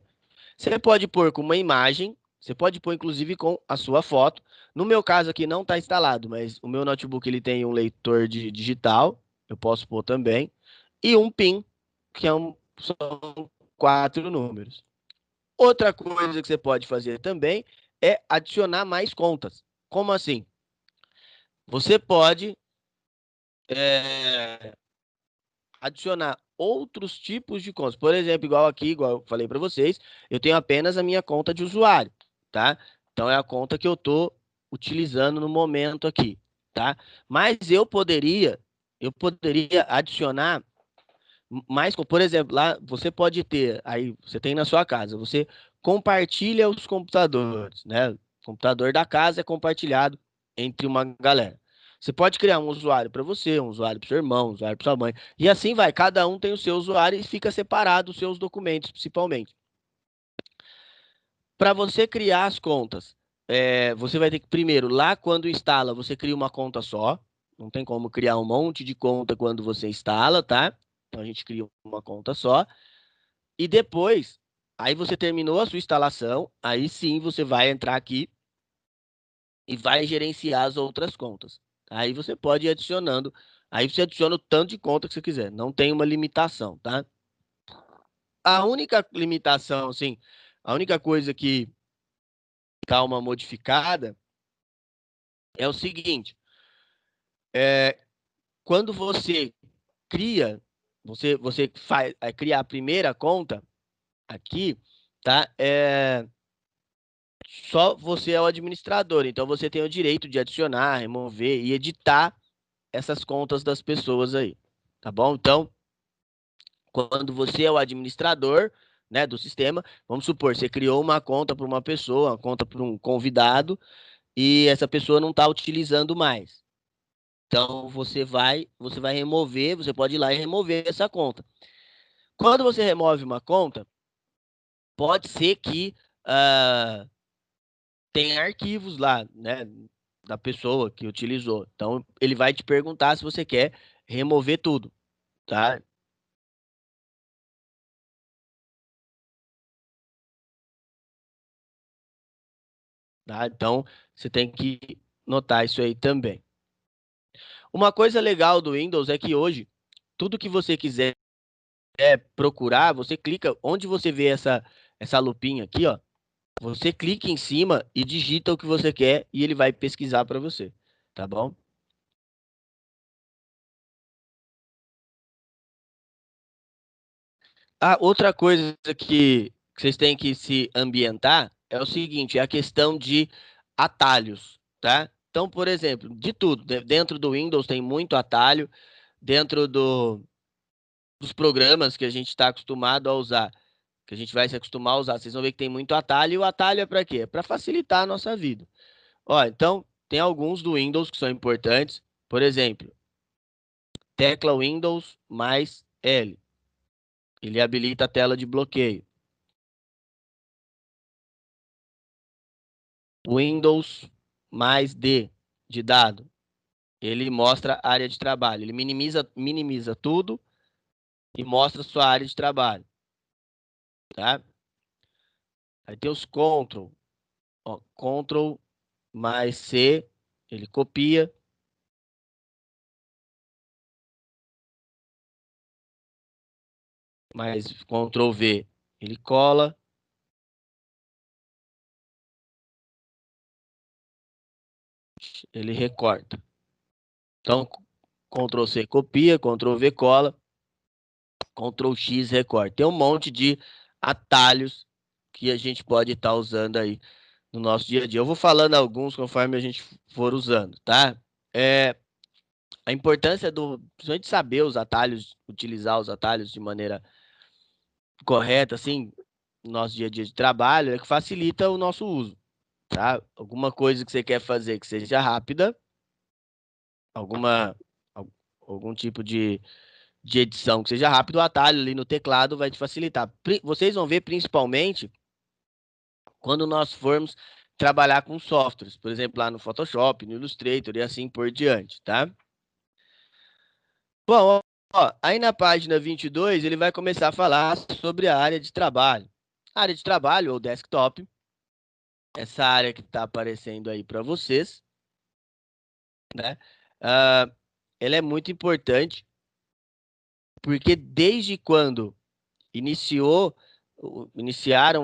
Você pode pôr com uma imagem, você pode pôr inclusive com a sua foto. No meu caso aqui não está instalado, mas o meu notebook ele tem um leitor de digital, eu posso pôr também, e um PIN, que são 4 números. Outra coisa que você pode fazer também é adicionar mais contas. Como assim? Você pode é, adicionar outros tipos de contas. Por exemplo, igual aqui, igual eu falei para vocês, eu tenho apenas a minha conta de usuário, tá? Então é a conta que eu estou utilizando no momento aqui, tá? Mas eu poderia adicionar mais, por exemplo, lá você pode ter, aí você tem na sua casa, você compartilha os computadores, né? O computador da casa é compartilhado entre uma galera. Você pode criar um usuário para você, um usuário para seu irmão, um usuário para sua mãe, e assim vai. Cada um tem o seu usuário e fica separado os seus documentos, principalmente. Para você criar as contas, você vai ter que, primeiro, lá quando instala, você cria uma conta só. Não tem como criar um monte de conta quando você instala, tá? Então a gente cria uma conta só. E depois, aí você terminou a sua instalação, aí sim você vai entrar aqui e vai gerenciar as outras contas. Aí você pode ir adicionando. Aí você adiciona o tanto de conta que você quiser. Não tem uma limitação, tá? A única limitação, assim, a única coisa que dá uma modificada é o seguinte: é, quando você cria, você faz, cria a primeira conta aqui, tá? Só você é o administrador, então você tem o direito de adicionar, remover e editar essas contas das pessoas aí, tá bom? Então, quando você é o administrador, né, do sistema, vamos supor, você criou uma conta para uma pessoa, uma conta para um convidado, e essa pessoa não está utilizando mais. Então, você vai remover, você pode ir lá e remover essa conta. Quando você remove uma conta, pode ser que ah, tem arquivos lá, né, da pessoa que utilizou. Então, ele vai te perguntar se você quer remover tudo, tá? Tá? Então, você tem que notar isso aí também. Uma coisa legal do Windows é que hoje, tudo que você quiser procurar, você clica onde você vê essa lupinha aqui, ó. Você clica em cima e digita o que você quer e ele vai pesquisar para você, tá bom? Outra coisa que vocês têm que se ambientar é o seguinte, é a questão de atalhos, tá? Então, por exemplo, de tudo, dentro do Windows tem muito atalho, dentro dos programas que a gente está acostumado a usar. que a gente vai se acostumar a usar. Vocês vão ver que tem muito atalho, e o atalho é para quê? É para facilitar a nossa vida. Ó, então, tem alguns do Windows que são importantes. Por exemplo, tecla Windows mais L. Ele habilita a tela de bloqueio. Windows mais D, de dado. Ele mostra a área de trabalho. Ele minimiza tudo e mostra a sua área de trabalho. Tá? Aí tem os Ctrl. Ó, Ctrl mais C, ele copia. Mais Ctrl V, ele cola. Ele recorta. Então, Ctrl C copia, Ctrl V cola, Ctrl X recorta. Tem um monte de atalhos que a gente pode estar usando aí no nosso dia a dia. Eu vou falando alguns conforme a gente for usando, tá? A importância principalmente saber os atalhos, utilizar os atalhos de maneira correta, assim, no nosso dia a dia de trabalho, é que facilita o nosso uso, tá? Alguma coisa que você quer fazer que seja rápida, alguma, algum tipo de edição que seja rápido, o atalho ali no teclado vai te facilitar. Vocês vão ver principalmente quando nós formos trabalhar com softwares, por exemplo, lá no Photoshop, no Illustrator e assim por diante, tá? Bom, ó, aí na página 22 ele vai começar a falar sobre a área de trabalho. A área de trabalho ou desktop, essa área que está aparecendo aí para vocês, né? Ah, ela é muito importante porque desde quando iniciaram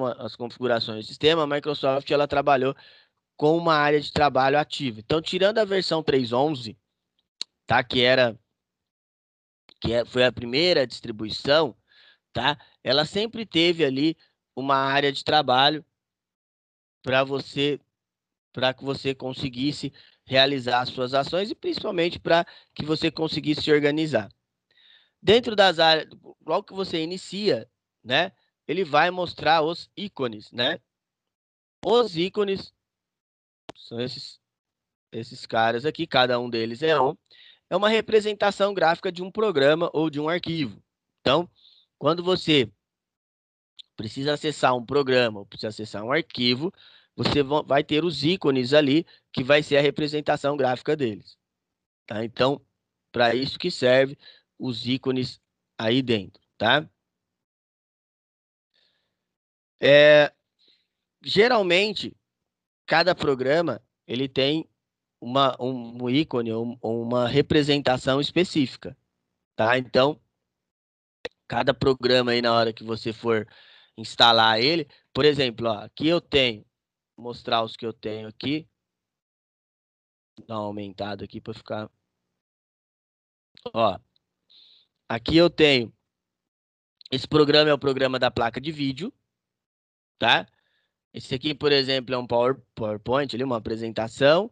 as configurações do sistema, a Microsoft ela trabalhou com uma área de trabalho ativa. Então, tirando a versão 3.11, tá, foi a primeira distribuição, tá? Ela sempre teve ali uma área de trabalho para que você conseguisse realizar as suas ações e principalmente para que você conseguisse se organizar. Dentro das áreas, logo que você inicia, né, ele vai mostrar os ícones, né? Os ícones são esses caras aqui, cada um deles é uma representação gráfica de um programa ou de um arquivo. Então, quando você precisa acessar um programa ou precisa acessar um arquivo, você vai ter os ícones ali, que vai ser a representação gráfica deles. Tá? Então, para isso que serve os ícones aí dentro, tá? Geralmente, cada programa ele tem um ícone ou uma representação específica, tá? Então, cada programa aí na hora que você for instalar ele, por exemplo, ó, aqui eu tenho, vou mostrar os que eu tenho aqui, dar uma aumentada aqui para ficar, ó, aqui eu tenho, esse programa é o programa da placa de vídeo, tá? Esse aqui, por exemplo, é um PowerPoint, ali, uma apresentação.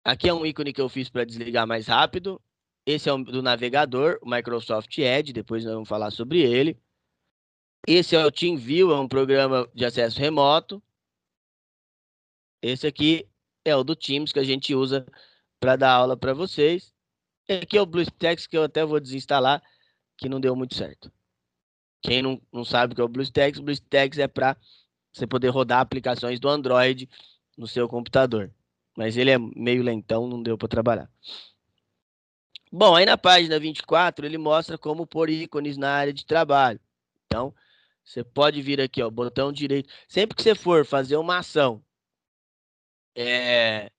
Aqui é um ícone que eu fiz para desligar mais rápido. Esse é do navegador, o Microsoft Edge, depois nós vamos falar sobre ele. Esse é o TeamViewer, é um programa de acesso remoto. Esse aqui é o do Teams que a gente usa para dar aula para vocês. Esse aqui é o BlueStacks que eu até vou desinstalar, que não deu muito certo. Quem não sabe o que é o BlueStacks é para você poder rodar aplicações do Android no seu computador. Mas ele é meio lentão, não deu para trabalhar. Bom, aí na página 24 ele mostra como pôr ícones na área de trabalho. Então, você pode vir aqui, ó, botão direito. Sempre que você for fazer uma ação, é...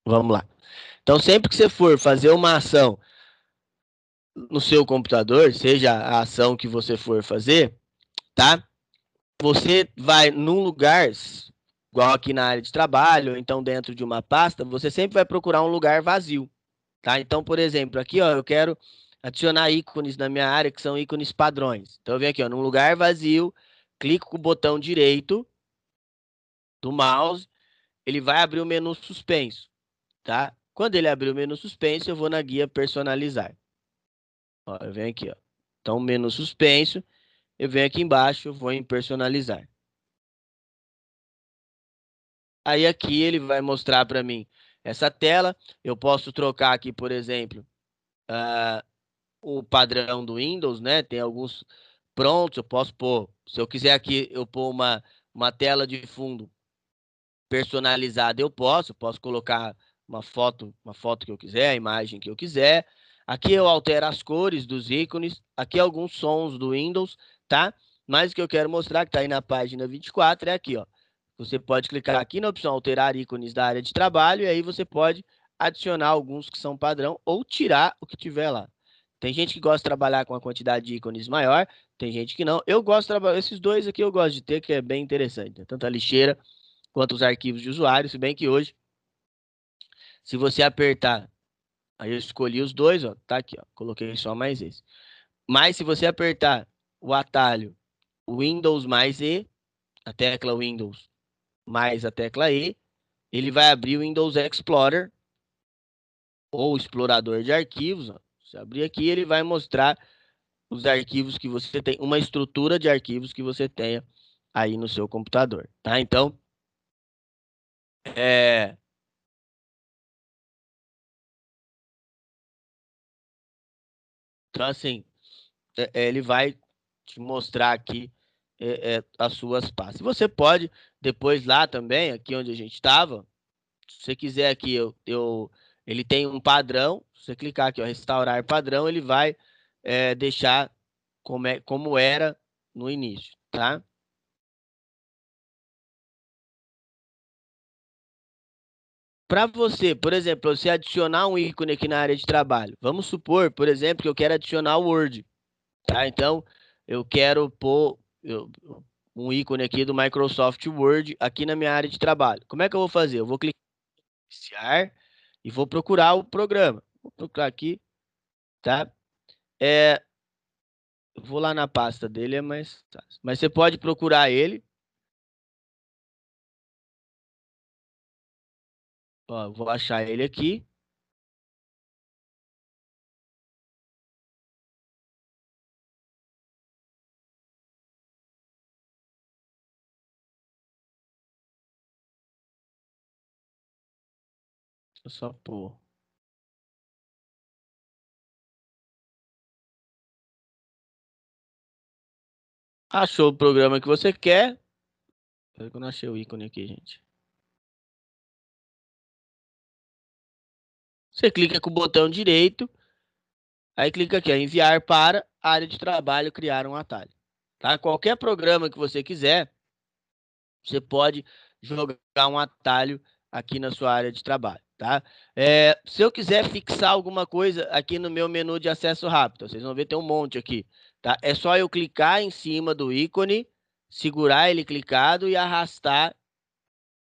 Vamos lá. Então, sempre que você for fazer uma ação no seu computador, seja a ação que você for fazer, tá? Você vai num lugar, igual aqui na área de trabalho, ou então dentro de uma pasta, você sempre vai procurar um lugar vazio, tá? Então, por exemplo, aqui, ó, eu quero adicionar ícones na minha área que são ícones padrões. Então eu venho aqui, ó, num lugar vazio, clico com o botão direito do mouse, ele vai abrir o menu suspenso, tá? Quando ele abrir o menu suspenso, eu vou na guia personalizar. Ó, eu venho aqui, ó. Então, menu suspenso, eu venho aqui embaixo, eu vou em personalizar. Aí aqui ele vai mostrar para mim essa tela. Eu posso trocar aqui, por exemplo, o padrão do Windows, né? Tem alguns prontos, eu posso pôr. Se eu quiser aqui, eu pôr uma tela de fundo personalizada, eu posso colocar uma foto que eu quiser, a imagem que eu quiser. Aqui eu altero as cores dos ícones, aqui alguns sons do Windows, tá? Mas o que eu quero mostrar, que está aí na página 24, é aqui, ó. Você pode clicar aqui na opção alterar ícones da área de trabalho e aí você pode adicionar alguns que são padrão ou tirar o que tiver lá. Tem gente que gosta de trabalhar com a quantidade de ícones maior, tem gente que não. Eu gosto de trabalhar, esses dois aqui eu gosto de ter, que é bem interessante, né? Tanto a lixeira quanto os arquivos de usuário, se bem que hoje, se você apertar, aí eu escolhi os dois, ó, tá aqui, ó, coloquei só mais esse. Mas se você apertar o atalho Windows mais E, a tecla Windows mais a tecla E, ele vai abrir o Windows Explorer ou explorador de arquivos, ó. Se abrir aqui, ele vai mostrar os arquivos que você tem, uma estrutura de arquivos que você tenha aí no seu computador, tá? É, então assim, ele vai te mostrar aqui as suas pastas. Você pode, depois lá também, aqui onde a gente estava, se você quiser aqui, ele tem um padrão, se você clicar aqui, ó, restaurar padrão, ele vai deixar como era no início, tá? Para você, por exemplo, você adicionar um ícone aqui na área de trabalho. Vamos supor, por exemplo, que eu quero adicionar o Word, tá? Então, eu quero pôr um ícone aqui do Microsoft Word aqui na minha área de trabalho. Como é que eu vou fazer? Eu vou clicar em iniciar e vou procurar o programa. Vou procurar aqui, tá? É, eu vou lá na pasta dele, é mais fácil. Mas você pode procurar ele. Ó, eu vou achar ele aqui. Deixa eu só pôr. Achou o programa que você quer? Peraí que eu não achei o ícone aqui, gente. Você clica com o botão direito, aí clica aqui, ó, enviar para área de trabalho, criar um atalho. Tá? Qualquer programa que você quiser, você pode jogar um atalho aqui na sua área de trabalho, tá? Se eu quiser fixar alguma coisa aqui no meu menu de acesso rápido, vocês vão ver tem um monte aqui, tá? É só eu clicar em cima do ícone, segurar ele clicado e arrastar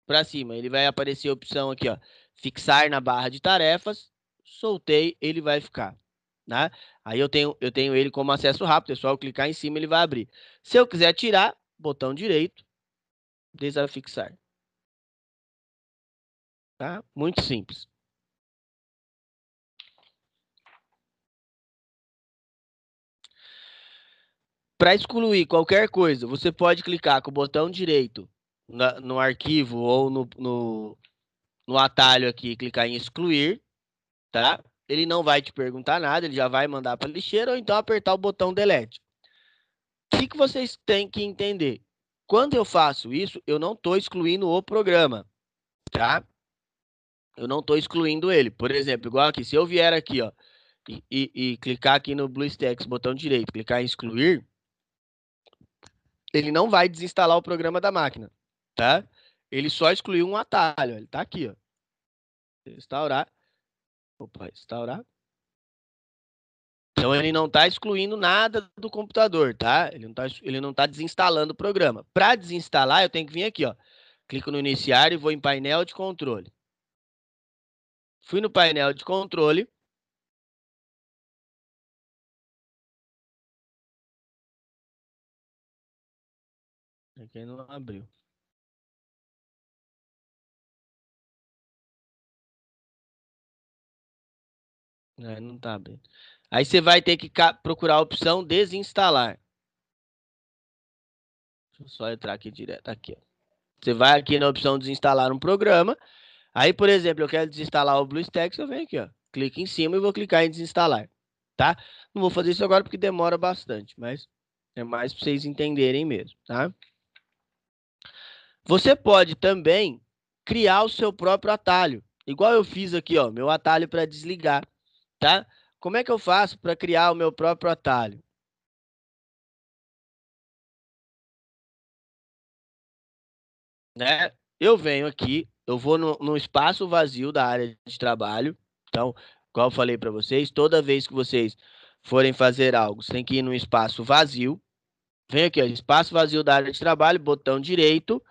para cima. Ele vai aparecer a opção aqui, ó, fixar na barra de tarefas. Soltei, ele vai ficar, né? Aí eu tenho ele como acesso rápido, é só eu clicar em cima, ele vai abrir. Se eu quiser tirar, botão direito, desafixar, tá? Muito simples. Para excluir qualquer coisa, você pode clicar com o botão direito no arquivo ou no atalho aqui, clicar em excluir, tá? Ele não vai te perguntar nada, ele já vai mandar para lixeira ou então apertar o botão delete. O que vocês têm que entender? Quando eu faço isso, eu não estou excluindo o programa, tá? Eu não estou excluindo ele. Por exemplo, igual aqui, se eu vier aqui, ó, e clicar aqui no BlueStacks, botão direito, clicar em excluir, ele não vai desinstalar o programa da máquina, tá? Ele só excluiu um atalho, ele tá aqui, ó. Restaurar. Opa, restaurar. Então ele não está excluindo nada do computador, tá? Ele não tá desinstalando o programa. Para desinstalar, eu tenho que vir aqui, ó. Clico no iniciar e vou em painel de controle. Fui no painel de controle. Aqui não abriu. É, não tá abrindo. Aí você vai ter que procurar a opção desinstalar. Deixa eu só entrar aqui direto. Aqui, ó. Você vai aqui na opção desinstalar um programa. Aí, por exemplo, eu quero desinstalar o BlueStacks, eu venho aqui, ó. Clique em cima e vou clicar em desinstalar, tá? Não vou fazer isso agora porque demora bastante, mas é mais para vocês entenderem mesmo, tá? Você pode também criar o seu próprio atalho, igual eu fiz aqui, ó, meu atalho para desligar, tá? Como é que eu faço para criar o meu próprio atalho? Né? Eu venho aqui, eu vou no espaço vazio da área de trabalho. Então, igual eu falei para vocês, toda vez que vocês forem fazer algo, você tem que ir no espaço vazio. Vem aqui, ó, espaço vazio da área de trabalho, botão direito.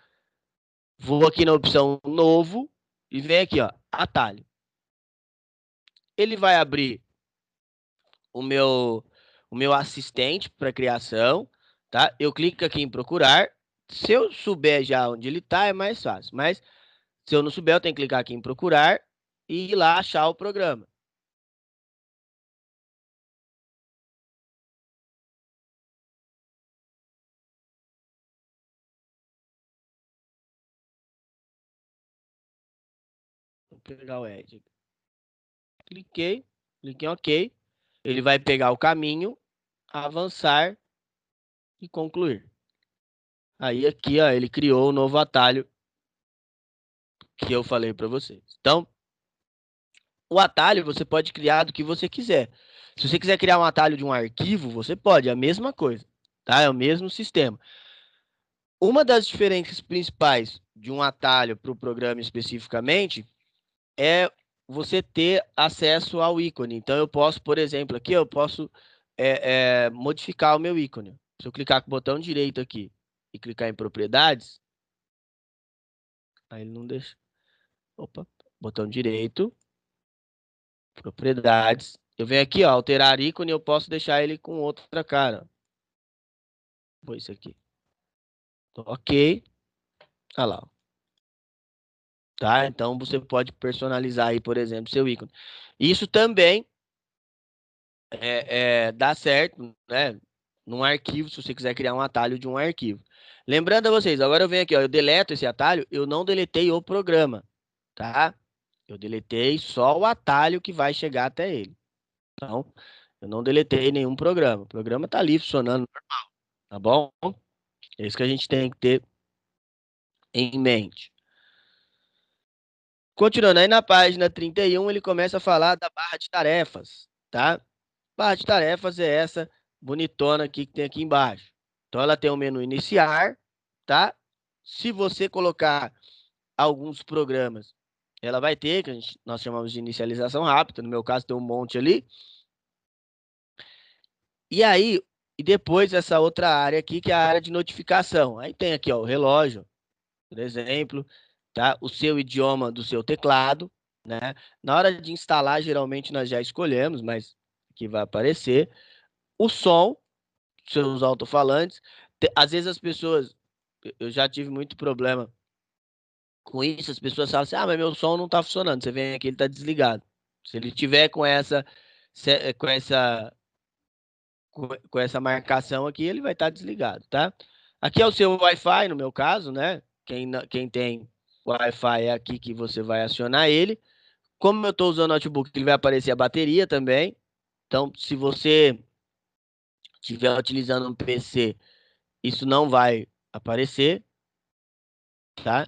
Vou aqui na opção novo e vem aqui, ó, atalho. Ele vai abrir o meu, o meu assistente para criação, tá? Eu clico aqui em procurar. Se eu souber já onde ele está, é mais fácil. Mas se eu não souber, eu tenho que clicar aqui em procurar e ir lá achar o programa. Vou pegar o Edge. Cliquei, cliquei em OK. Ele vai pegar o caminho, avançar e concluir. Aí aqui, ó, ele criou o novo atalho que eu falei para vocês. Então, o atalho você pode criar do que você quiser. Se você quiser criar um atalho de um arquivo, você pode, é a mesma coisa, tá? É o mesmo sistema. Uma das diferenças principais de um atalho para o programa especificamente é você ter acesso ao ícone. Então, eu posso, por exemplo, aqui eu posso modificar o meu ícone. Se eu clicar com o botão direito aqui e clicar em propriedades, aí ele não deixa. Opa, botão direito, propriedades. Eu venho aqui, ó, alterar ícone, eu posso deixar ele com outra cara. Vou isso aqui. Ok. Olha lá. Tá? Então você pode personalizar aí, por exemplo, seu ícone. Isso também dá certo, né? Num arquivo, se você quiser criar um atalho de um arquivo. Lembrando a vocês, agora eu venho aqui, ó, eu deleto esse atalho, eu não deletei o programa, tá? Eu deletei só o atalho que vai chegar até ele. Então, eu não deletei nenhum programa. O programa tá ali funcionando, tá bom? É isso que a gente tem que ter em mente. Continuando aí na página 31, ele começa a falar da barra de tarefas, tá? Barra de tarefas é essa bonitona aqui que tem aqui embaixo. Então ela tem o menu iniciar, tá? Se você colocar alguns programas, ela vai ter, que nós chamamos de inicialização rápida, no meu caso tem um monte ali. E aí, e depois essa outra área aqui, que é a área de notificação. Aí tem aqui, ó, o relógio, por exemplo, tá? O seu idioma do seu teclado, né? Na hora de instalar, geralmente nós já escolhemos, mas aqui vai aparecer. O som, seus alto-falantes. Às vezes as pessoas, eu já tive muito problema com isso, as pessoas falam assim, ah, mas meu som não tá funcionando. Você vem aqui, ele tá desligado. Se ele tiver com com essa, com essa marcação aqui, ele vai estar desligado, tá? Aqui é o seu Wi-Fi, no meu caso, né? Quem tem Wi-Fi é aqui que você vai acionar ele. Como eu estou usando o notebook, ele vai aparecer a bateria também. Então, se você estiver utilizando um PC, isso não vai aparecer, tá?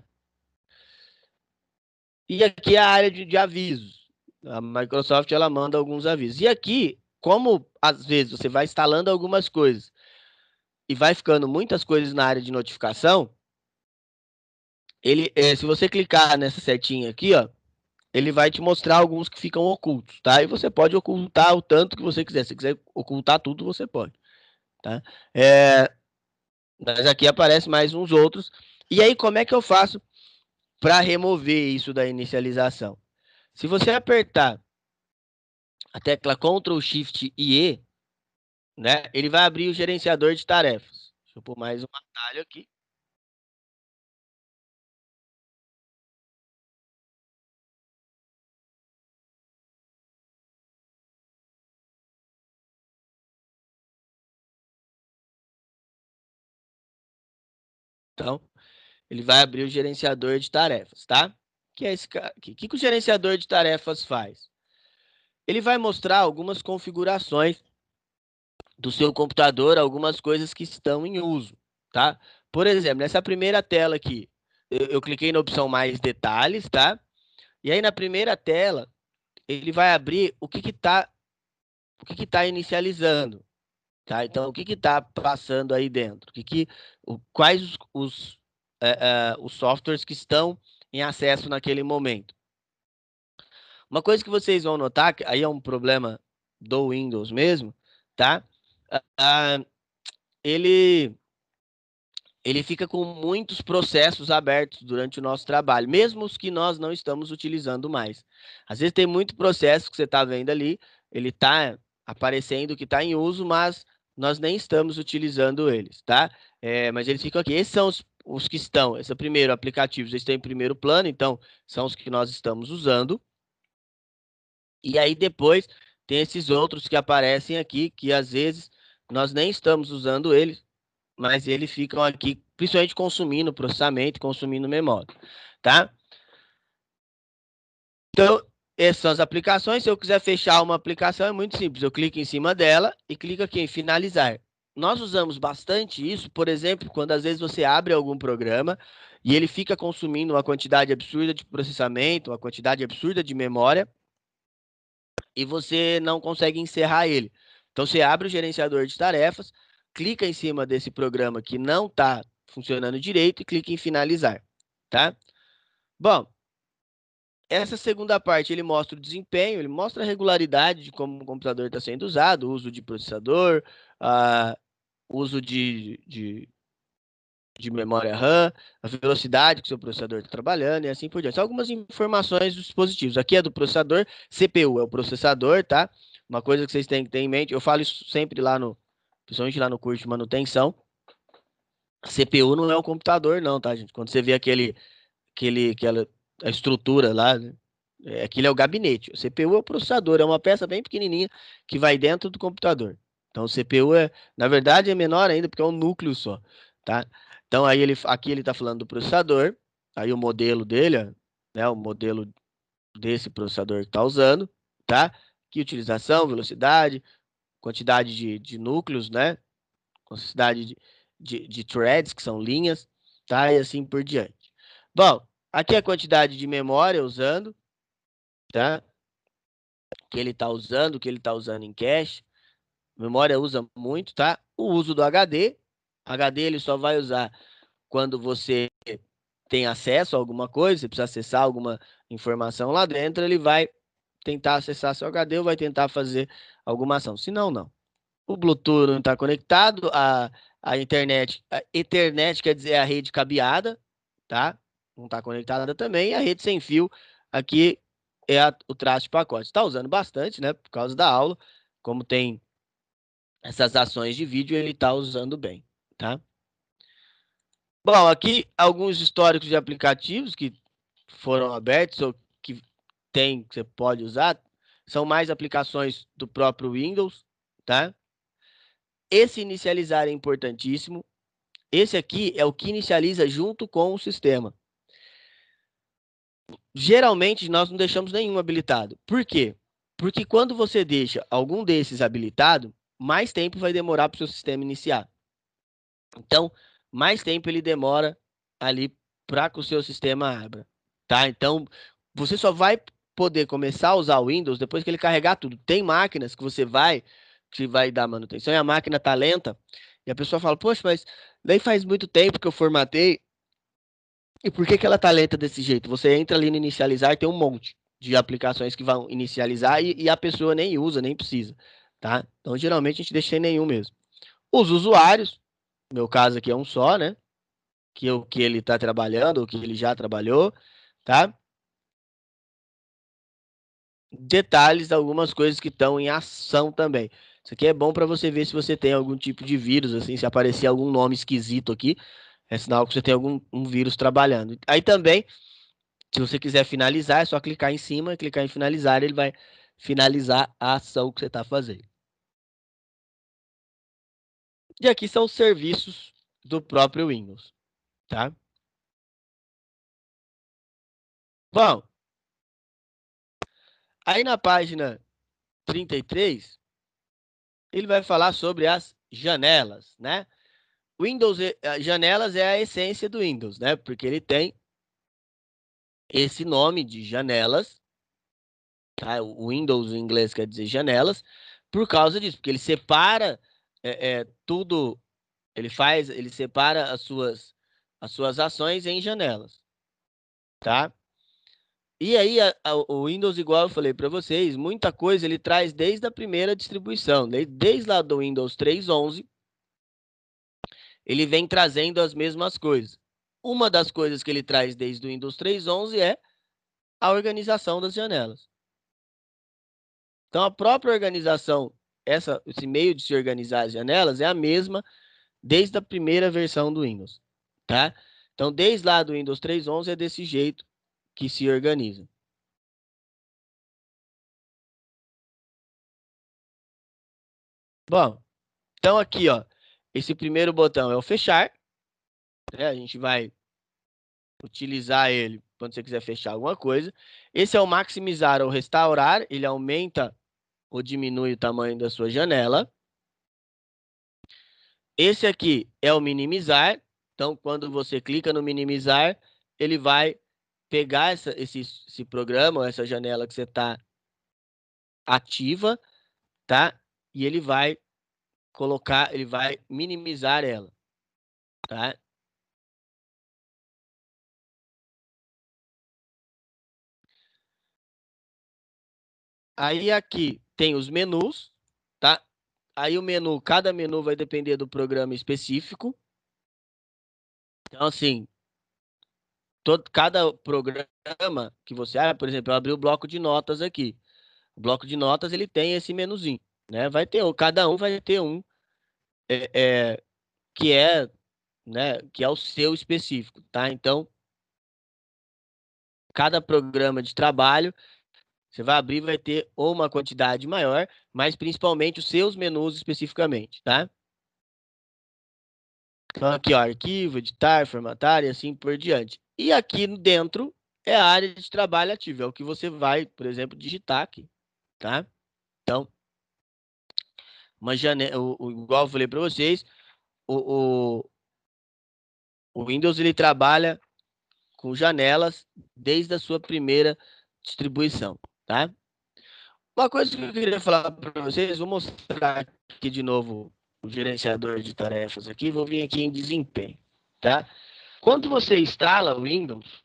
E aqui é a área de avisos. A Microsoft ela manda alguns avisos. E aqui, como às vezes você vai instalando algumas coisas e vai ficando muitas coisas na área de notificação, se você clicar nessa setinha aqui, ó, ele vai te mostrar alguns que ficam ocultos, tá? E você pode ocultar o tanto que você quiser. Se quiser ocultar tudo, você pode, tá? É, mas aqui aparece mais uns outros. E aí, como é que eu faço para remover isso da inicialização? Se você apertar a tecla Ctrl Shift e E, né, ele vai abrir o gerenciador de tarefas. Deixa eu pôr mais um atalho aqui. Então, ele vai abrir o gerenciador de tarefas, tá? Que é esse cara aqui. O que o gerenciador de tarefas faz? Ele vai mostrar algumas configurações do seu computador, algumas coisas que estão em uso, tá? Por exemplo, nessa primeira tela aqui, eu cliquei na opção mais detalhes, tá? E aí na primeira tela, ele vai abrir o que está inicializando, tá? Então, o que está passando aí dentro? Quais os softwares que estão em acesso naquele momento? Uma coisa que vocês vão notar, que aí é um problema do Windows mesmo, tá? Ah, ele ele fica com muitos processos abertos durante o nosso trabalho, mesmo os que nós não estamos utilizando mais. Às vezes tem muito processo que você está vendo ali, ele está aparecendo que está em uso, mas nós nem estamos utilizando eles, tá? Mas eles ficam aqui. Esses são os que estão. Esse é o primeiro aplicativo, eles estão em primeiro plano, então são os que nós estamos usando. E aí depois tem esses outros que aparecem aqui, que às vezes nós nem estamos usando eles, mas eles ficam aqui, principalmente consumindo processamento, consumindo memória, tá? Então, essas são as aplicações. Se eu quiser fechar uma aplicação, é muito simples. Eu clico em cima dela e clico aqui em finalizar. Nós usamos bastante isso, por exemplo, quando às vezes você abre algum programa e ele fica consumindo uma quantidade absurda de processamento, uma quantidade absurda de memória, e você não consegue encerrar ele. Então, você abre o gerenciador de tarefas, clica em cima desse programa que não está funcionando direito e clica em finalizar, tá? Bom, essa segunda parte ele mostra o desempenho, ele mostra a regularidade de como o computador está sendo usado, o uso de processador, uso de memória RAM, a velocidade que o seu processador está trabalhando e assim por diante. São algumas informações dos dispositivos. Aqui é do processador, CPU é o processador, tá? Uma coisa que vocês têm que ter em mente, eu falo isso sempre lá principalmente lá no curso de manutenção, a CPU não é um computador não, tá, gente? Quando você vê aquela a estrutura lá, né? Aquilo é o gabinete. O CPU é o processador, é uma peça bem pequenininha que vai dentro do computador. Então, o CPU na verdade, é menor ainda porque é um núcleo só, tá? Então, aí aqui ele está falando do processador, aí o modelo dele, ó, né? O modelo desse processador que está usando, tá? Que utilização, velocidade, quantidade de núcleos, né? Quantidade de threads, que são linhas, tá? E assim por diante. Bom, aqui a quantidade de memória usando, tá? Que ele está usando, que ele está usando em cache. Memória usa muito, tá? O uso do HD. HD ele só vai usar quando você tem acesso a alguma coisa, você precisa acessar alguma informação lá dentro, ele vai tentar acessar seu HD ou vai tentar fazer alguma ação. Se não, não. O Bluetooth não está conectado, a Ethernet quer dizer a rede cabeada, tá? Não está conectada também, e a rede sem fio aqui é o traço de pacote. Está usando bastante, né? Por causa da aula, como tem essas ações de vídeo, ele está usando bem, tá? Bom, aqui alguns históricos de aplicativos que foram abertos ou que você pode usar, são mais aplicações do próprio Windows, tá? Esse inicializar é importantíssimo. Esse aqui é o que inicializa junto com o sistema. Geralmente, nós não deixamos nenhum habilitado. Por quê? Porque quando você deixa algum desses habilitado, mais tempo vai demorar para o seu sistema iniciar. Então, mais tempo ele demora ali para que o seu sistema abra, tá? Então, você só vai poder começar a usar o Windows depois que ele carregar tudo. Tem máquinas que vai dar manutenção e a máquina está lenta, e a pessoa fala, poxa, mas daí faz muito tempo que eu formatei, e por que que ela tá lenta desse jeito? Você entra ali no inicializar, tem um monte de aplicações que vão inicializar e a pessoa nem usa, nem precisa, tá? Então, geralmente, a gente deixa sem nenhum mesmo. Os usuários, no meu caso aqui é um só, né? Que ele tá trabalhando, ou que ele já trabalhou, tá? Detalhes, algumas coisas que estão em ação também. Isso aqui é bom para você ver se você tem algum tipo de vírus, assim, se aparecer algum nome esquisito aqui, é sinal que você tem algum um vírus trabalhando. Aí também, se você quiser finalizar, é só clicar em cima, clicar em finalizar, ele vai finalizar a ação que você está fazendo. E aqui são os serviços do próprio Windows. tá? Bom, aí na página 33, ele vai falar sobre as janelas, né? Janelas é a essência do Windows, né? Porque ele tem esse nome de janelas, tá? O Windows em inglês quer dizer janelas, por causa disso, porque ele separa tudo, ele separa as suas ações em janelas, tá? E aí, o Windows, igual eu falei para vocês, muita coisa ele traz desde a primeira distribuição, desde lá do Windows 3.11, ele vem trazendo as mesmas coisas. Uma das coisas que ele traz desde o Windows 3.11 é a organização das janelas. Então, a própria organização, esse meio de se organizar as janelas é a mesma desde a primeira versão do Windows, tá? Então, desde lá do Windows 3.11 é desse jeito que se organiza. Bom, então aqui, ó, esse primeiro botão é o fechar, né? A gente vai utilizar ele quando você quiser fechar alguma coisa. Esse é o maximizar ou restaurar, ele aumenta ou diminui o tamanho da sua janela. Esse aqui é o minimizar. Então, quando você clica no minimizar, ele vai pegar esse programa, ou essa janela que você está ativa, tá? E ele vai colocar, ele vai minimizar ela, tá? Aí aqui tem os menus, tá? Aí o menu, cada menu vai depender do programa específico. Então, assim, cada programa que você abre, por exemplo, eu abri o bloco de notas aqui. O bloco de notas ele tem esse menuzinho, né? Cada um vai ter um é, é, que é, né, que é o seu específico, tá? Então, cada programa de trabalho você vai abrir vai ter ou uma quantidade maior, mas principalmente os seus menus especificamente, tá? Então aqui, ó, arquivo, editar, formatar e assim por diante. E aqui dentro é a área de trabalho ativo, é o que você vai, por exemplo, digitar aqui, tá? Então, uma janela, igual eu falei para vocês, o, o, o Windows ele trabalha com janelas desde a sua primeira distribuição, tá? Uma coisa que eu queria falar para vocês, vou mostrar aqui de novo o gerenciador de tarefas aqui, vou vir aqui em desempenho, tá? Quando você instala o Windows,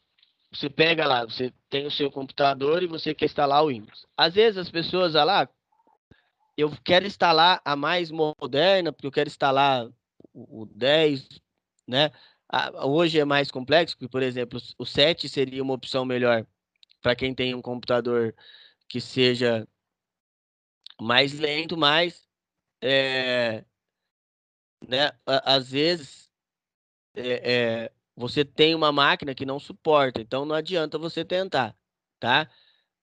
você pega lá, você tem o seu computador e você quer instalar o Windows. Às vezes as pessoas, eu quero instalar a mais moderna, porque eu quero instalar o 10, né? Hoje é mais complexo, porque, por exemplo, o 7 seria uma opção melhor para quem tem um computador que seja mais lento, mas, né, às vezes você tem uma máquina que não suporta, então não adianta você tentar, tá?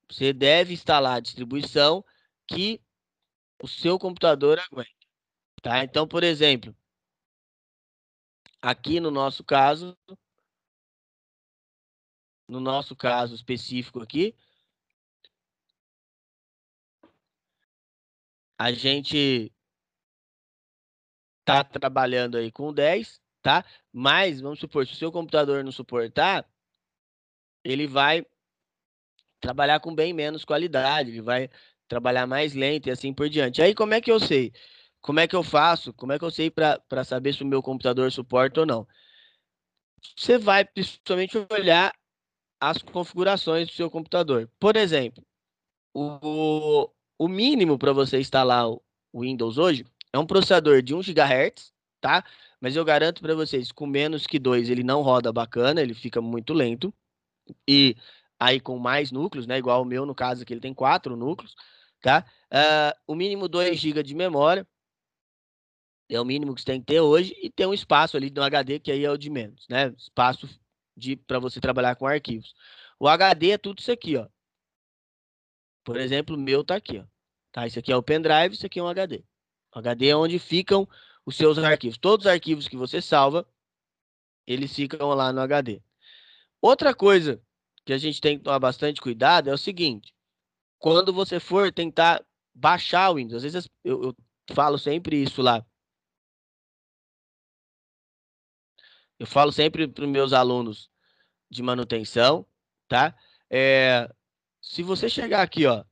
Você deve instalar a distribuição que o seu computador aguenta, tá? Então, por exemplo, aqui no nosso caso específico aqui, a gente tá trabalhando aí com 10, tá? Mas vamos supor, se o seu computador não suportar, ele vai trabalhar com bem menos qualidade, ele vai trabalhar mais lento e assim por diante. Aí como é que eu sei? Como é que eu faço? Como é que eu sei para saber se o meu computador suporta ou não? Você vai principalmente olhar as configurações do seu computador. Por exemplo, o mínimo para você instalar o Windows hoje é um processador de 1 GHz, tá? Mas eu garanto para vocês, com menos que 2 ele não roda bacana, ele fica muito lento. E aí com mais núcleos, né? Igual o meu, no caso aqui, ele tem 4 núcleos, tá? O mínimo 2 GB de memória é o mínimo que você tem que ter hoje e tem um espaço ali no HD que aí é o de menos, né? Espaço de para você trabalhar com arquivos. O HD é tudo isso aqui, ó. Por exemplo, o meu tá aqui, ó. Tá? Isso aqui é o pendrive, isso aqui é um HD. O HD é onde ficam os seus arquivos. Todos os arquivos que você salva, eles ficam lá no HD. Outra coisa que a gente tem que tomar bastante cuidado é o seguinte: quando você for tentar baixar o Windows, às vezes eu falo sempre isso lá. Eu falo sempre para os meus alunos de manutenção, tá? É, se você chegar aqui, ó,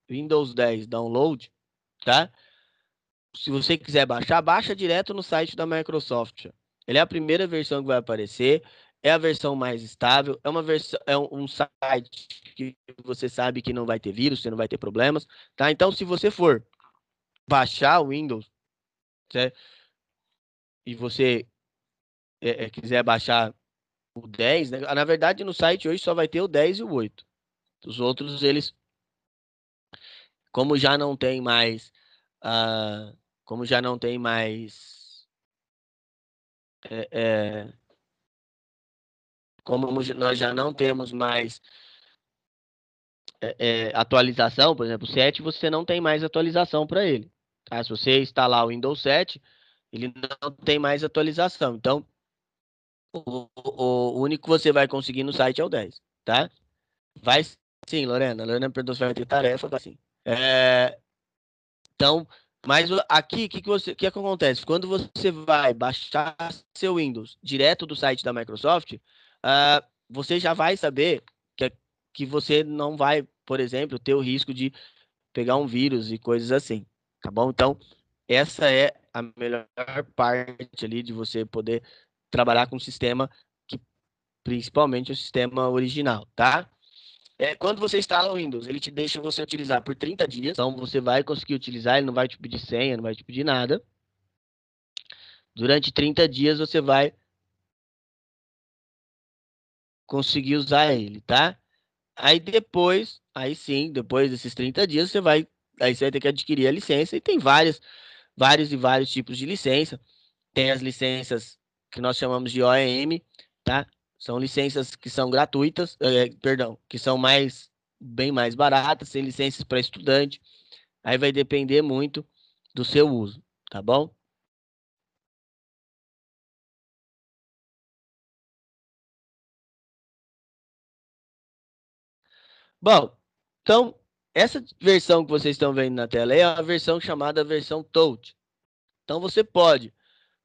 Windows 10 Download, tá? Se você quiser baixar, baixa direto no site da Microsoft. Ele é a primeira versão que vai aparecer, é a versão mais estável, é uma versão, é um site que você sabe que não vai ter vírus, você não vai ter problemas, tá? Então, se você for baixar o Windows, certo? E você quiser baixar o 10, né? Na verdade, no site hoje só vai ter o 10 e o 8. Os outros, eles, como já não tem mais, ah, como já não tem mais, é, é, como nós já não temos mais atualização, por exemplo, o 7, você não tem mais atualização para ele. Tá? Se você instalar o Windows 7, ele não tem mais atualização. Então, o único que você vai conseguir no site é o 10, tá? Vai sim, Lorena. Lorena perguntou se vai ter tarefa, vai sim. Então, mas aqui, que acontece? Quando você vai baixar seu Windows direto do site da Microsoft, você já vai saber que você não vai, por exemplo, ter o risco de pegar um vírus e coisas assim, tá bom? Então, essa é a melhor parte ali de você poder trabalhar com o sistema, que principalmente o sistema original, tá? Quando você instala o Windows, ele te deixa você utilizar por 30 dias. Então, você vai conseguir utilizar, ele não vai te pedir senha, não vai te pedir nada. Durante 30 dias, você vai conseguir usar ele, tá? Aí depois, aí sim, depois desses 30 dias, aí você vai ter que adquirir a licença. E tem vários e vários tipos de licença. Tem as licenças que nós chamamos de OEM, tá? São licenças que são gratuitas, perdão, que são bem mais baratas, tem licenças para estudante. Aí vai depender muito do seu uso, tá bom? Bom, então, essa versão que vocês estão vendo na tela é a versão chamada versão Touch. Então, você pode,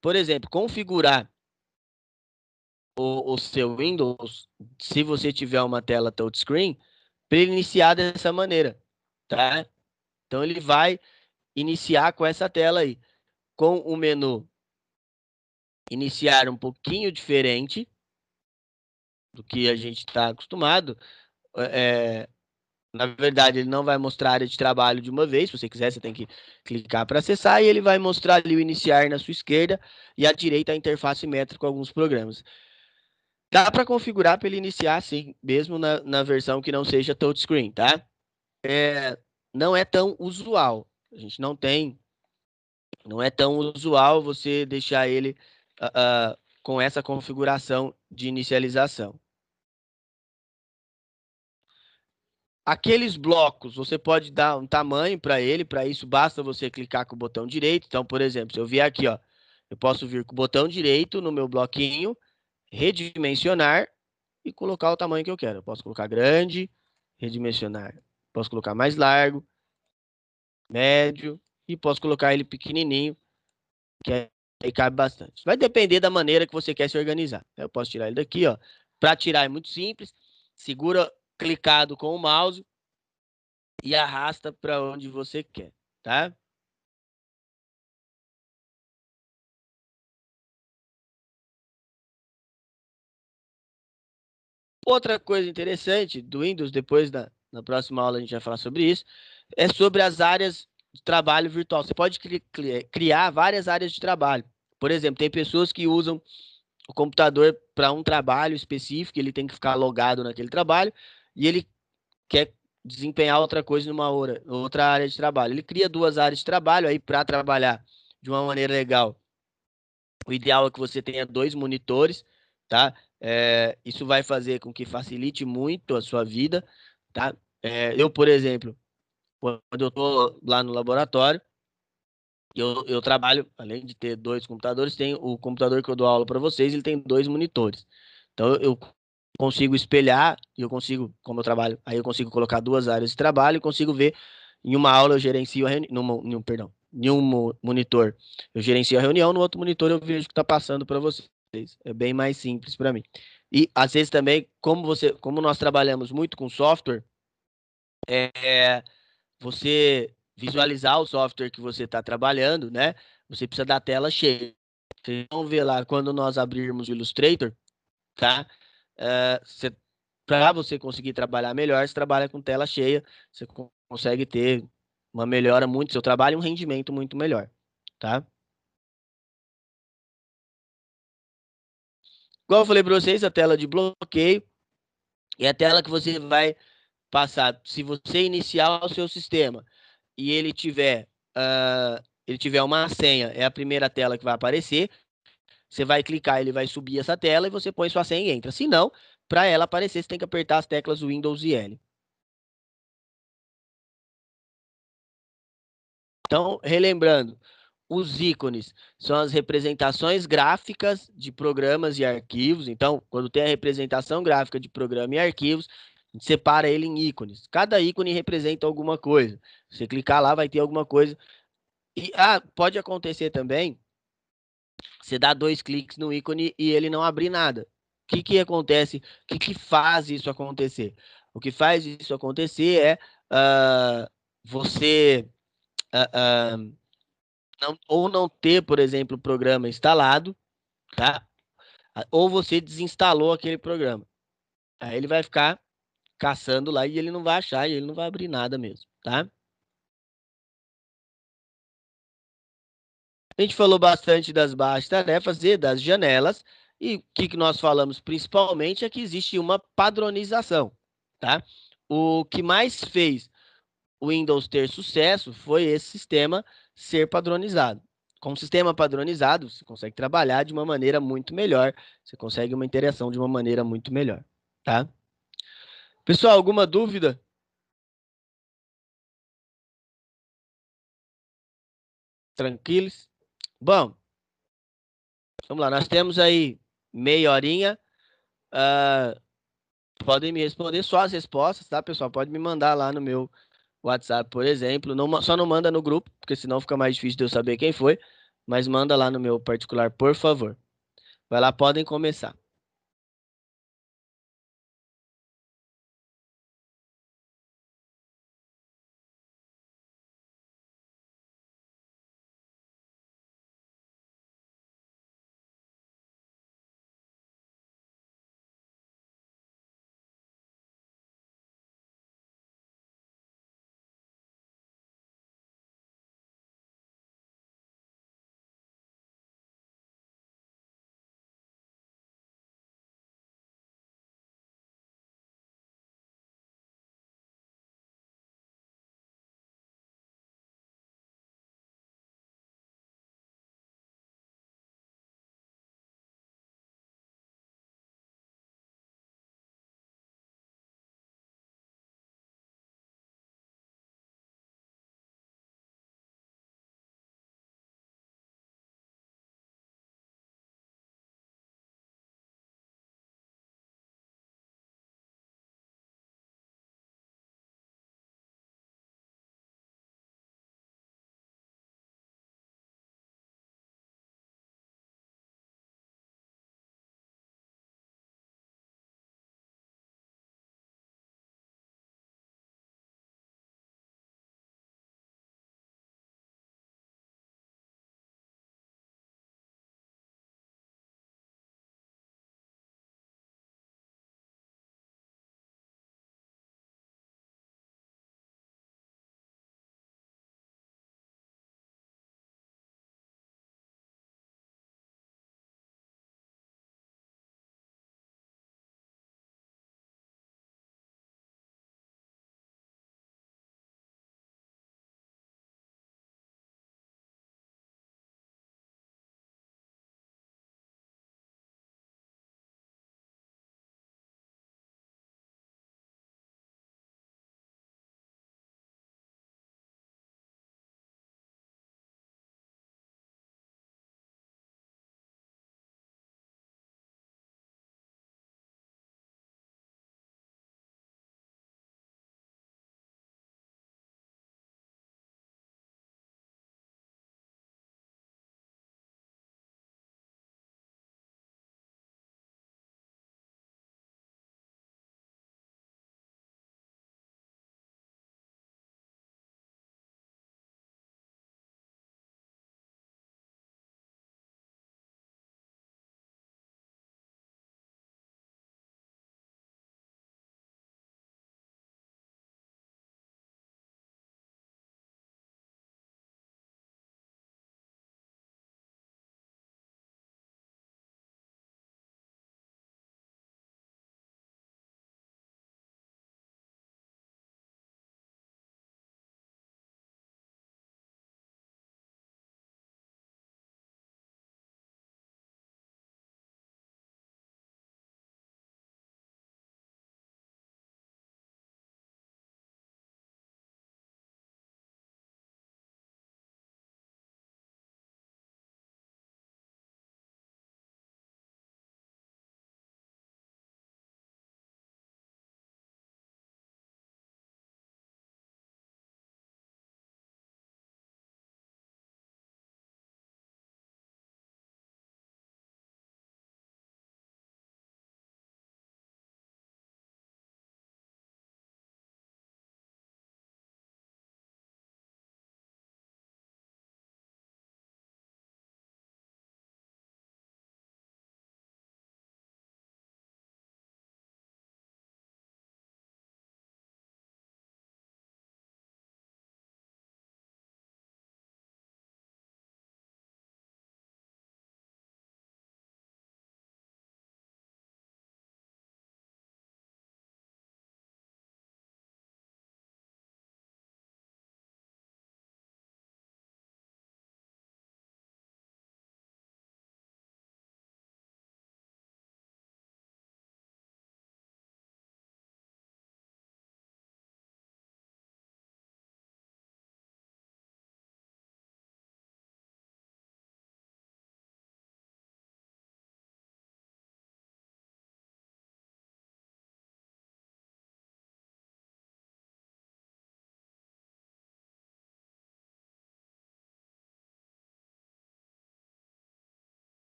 por exemplo, configurar o seu Windows, se você tiver uma tela touchscreen, para ele iniciar dessa maneira, tá? Então, ele vai iniciar com essa tela aí, com o menu iniciar um pouquinho diferente do que a gente está acostumado. É, Na verdade, ele não vai mostrar a área de trabalho de uma vez. Se você quiser, você tem que clicar para acessar e ele vai mostrar ali o iniciar na sua esquerda e à direita a interface métrica com alguns programas. Dá para configurar para ele iniciar sim, mesmo na versão que não seja touchscreen, tá? Não é tão usual. A gente não é tão usual você deixar ele com essa configuração de inicialização. Aqueles blocos, você pode dar um tamanho para ele, para isso basta você clicar com o botão direito. Então, por exemplo, se eu vier aqui, ó, eu posso vir com o botão direito no meu bloquinho, redimensionar e colocar o tamanho que eu quero. Eu posso colocar grande, redimensionar. Posso colocar mais largo, médio e posso colocar ele pequenininho, que aí cabe bastante. Vai depender da maneira que você quer se organizar. Eu posso tirar ele daqui, ó. Para tirar é muito simples. Segura clicado com o mouse e arrasta para onde você quer, tá? Outra coisa interessante do Windows, depois na próxima aula a gente vai falar sobre isso, é sobre as áreas de trabalho virtual. Você pode criar várias áreas de trabalho. Por exemplo, tem pessoas que usam o computador para um trabalho específico, ele tem que ficar logado naquele trabalho, e ele quer desempenhar outra coisa outra área de trabalho. Ele cria duas áreas de trabalho aí para trabalhar de uma maneira legal. O ideal é que você tenha dois monitores, tá? Isso vai fazer com que facilite muito a sua vida, tá? Eu, por exemplo, quando eu estou lá no laboratório, Eu trabalho, além de ter dois computadores, tem o computador que eu dou aula para vocês, ele tem dois monitores. Então eu consigo espelhar e eu consigo, como eu trabalho, aí eu consigo colocar duas áreas de trabalho e consigo ver em uma aula eu gerencio a reunião, perdão, em um monitor eu gerencio a reunião, no outro monitor eu vejo o que está passando para vocês. É bem mais simples para mim. E às vezes também, como nós trabalhamos muito com software, é, você visualizar o software que você está trabalhando, né? Você precisa da tela cheia. Vocês vão ver lá quando nós abrirmos o Illustrator, tá? Para você conseguir trabalhar melhor, você trabalha com tela cheia, você consegue ter uma melhora muito do seu trabalho e um rendimento muito melhor, tá? Igual eu falei para vocês, a tela de bloqueio é a tela que você vai passar. Se você iniciar o seu sistema e ele tiver uma senha, é a primeira tela que vai aparecer. Você vai clicar, ele vai subir essa tela e você põe sua senha e entra. Se não, para ela aparecer, você tem que apertar as teclas Windows e L. Então, relembrando, os ícones são as representações gráficas de programas e arquivos. Então, quando tem a representação gráfica de programa e arquivos, a gente separa ele em ícones. Cada ícone representa alguma coisa. Você clicar lá, vai ter alguma coisa. E pode acontecer também, você dá dois cliques no ícone e ele não abrir nada. O que que acontece? O que que faz isso acontecer? O que faz isso acontecer é você ah, ah, ou não ter, por exemplo, o programa instalado, tá? Ou você desinstalou aquele programa. Aí ele vai ficar caçando lá e ele não vai achar e ele não vai abrir nada mesmo, tá? A gente falou bastante das barras de tarefas e das janelas, e o que que nós falamos principalmente é que existe uma padronização, tá? O que mais fez o Windows ter sucesso foi esse sistema ser padronizado. Com o sistema padronizado, você consegue trabalhar de uma maneira muito melhor, você consegue uma interação de uma maneira muito melhor, tá? Pessoal, alguma dúvida? Tranquilos? Bom, vamos lá, nós temos aí meia horinha. ah, Podem me responder só as respostas, tá, pessoal? Pode me mandar lá no meu WhatsApp, por exemplo. Só não manda no grupo, porque senão fica mais difícil de eu saber quem foi. Mas manda lá no meu particular, por favor. Vai lá, podem começar.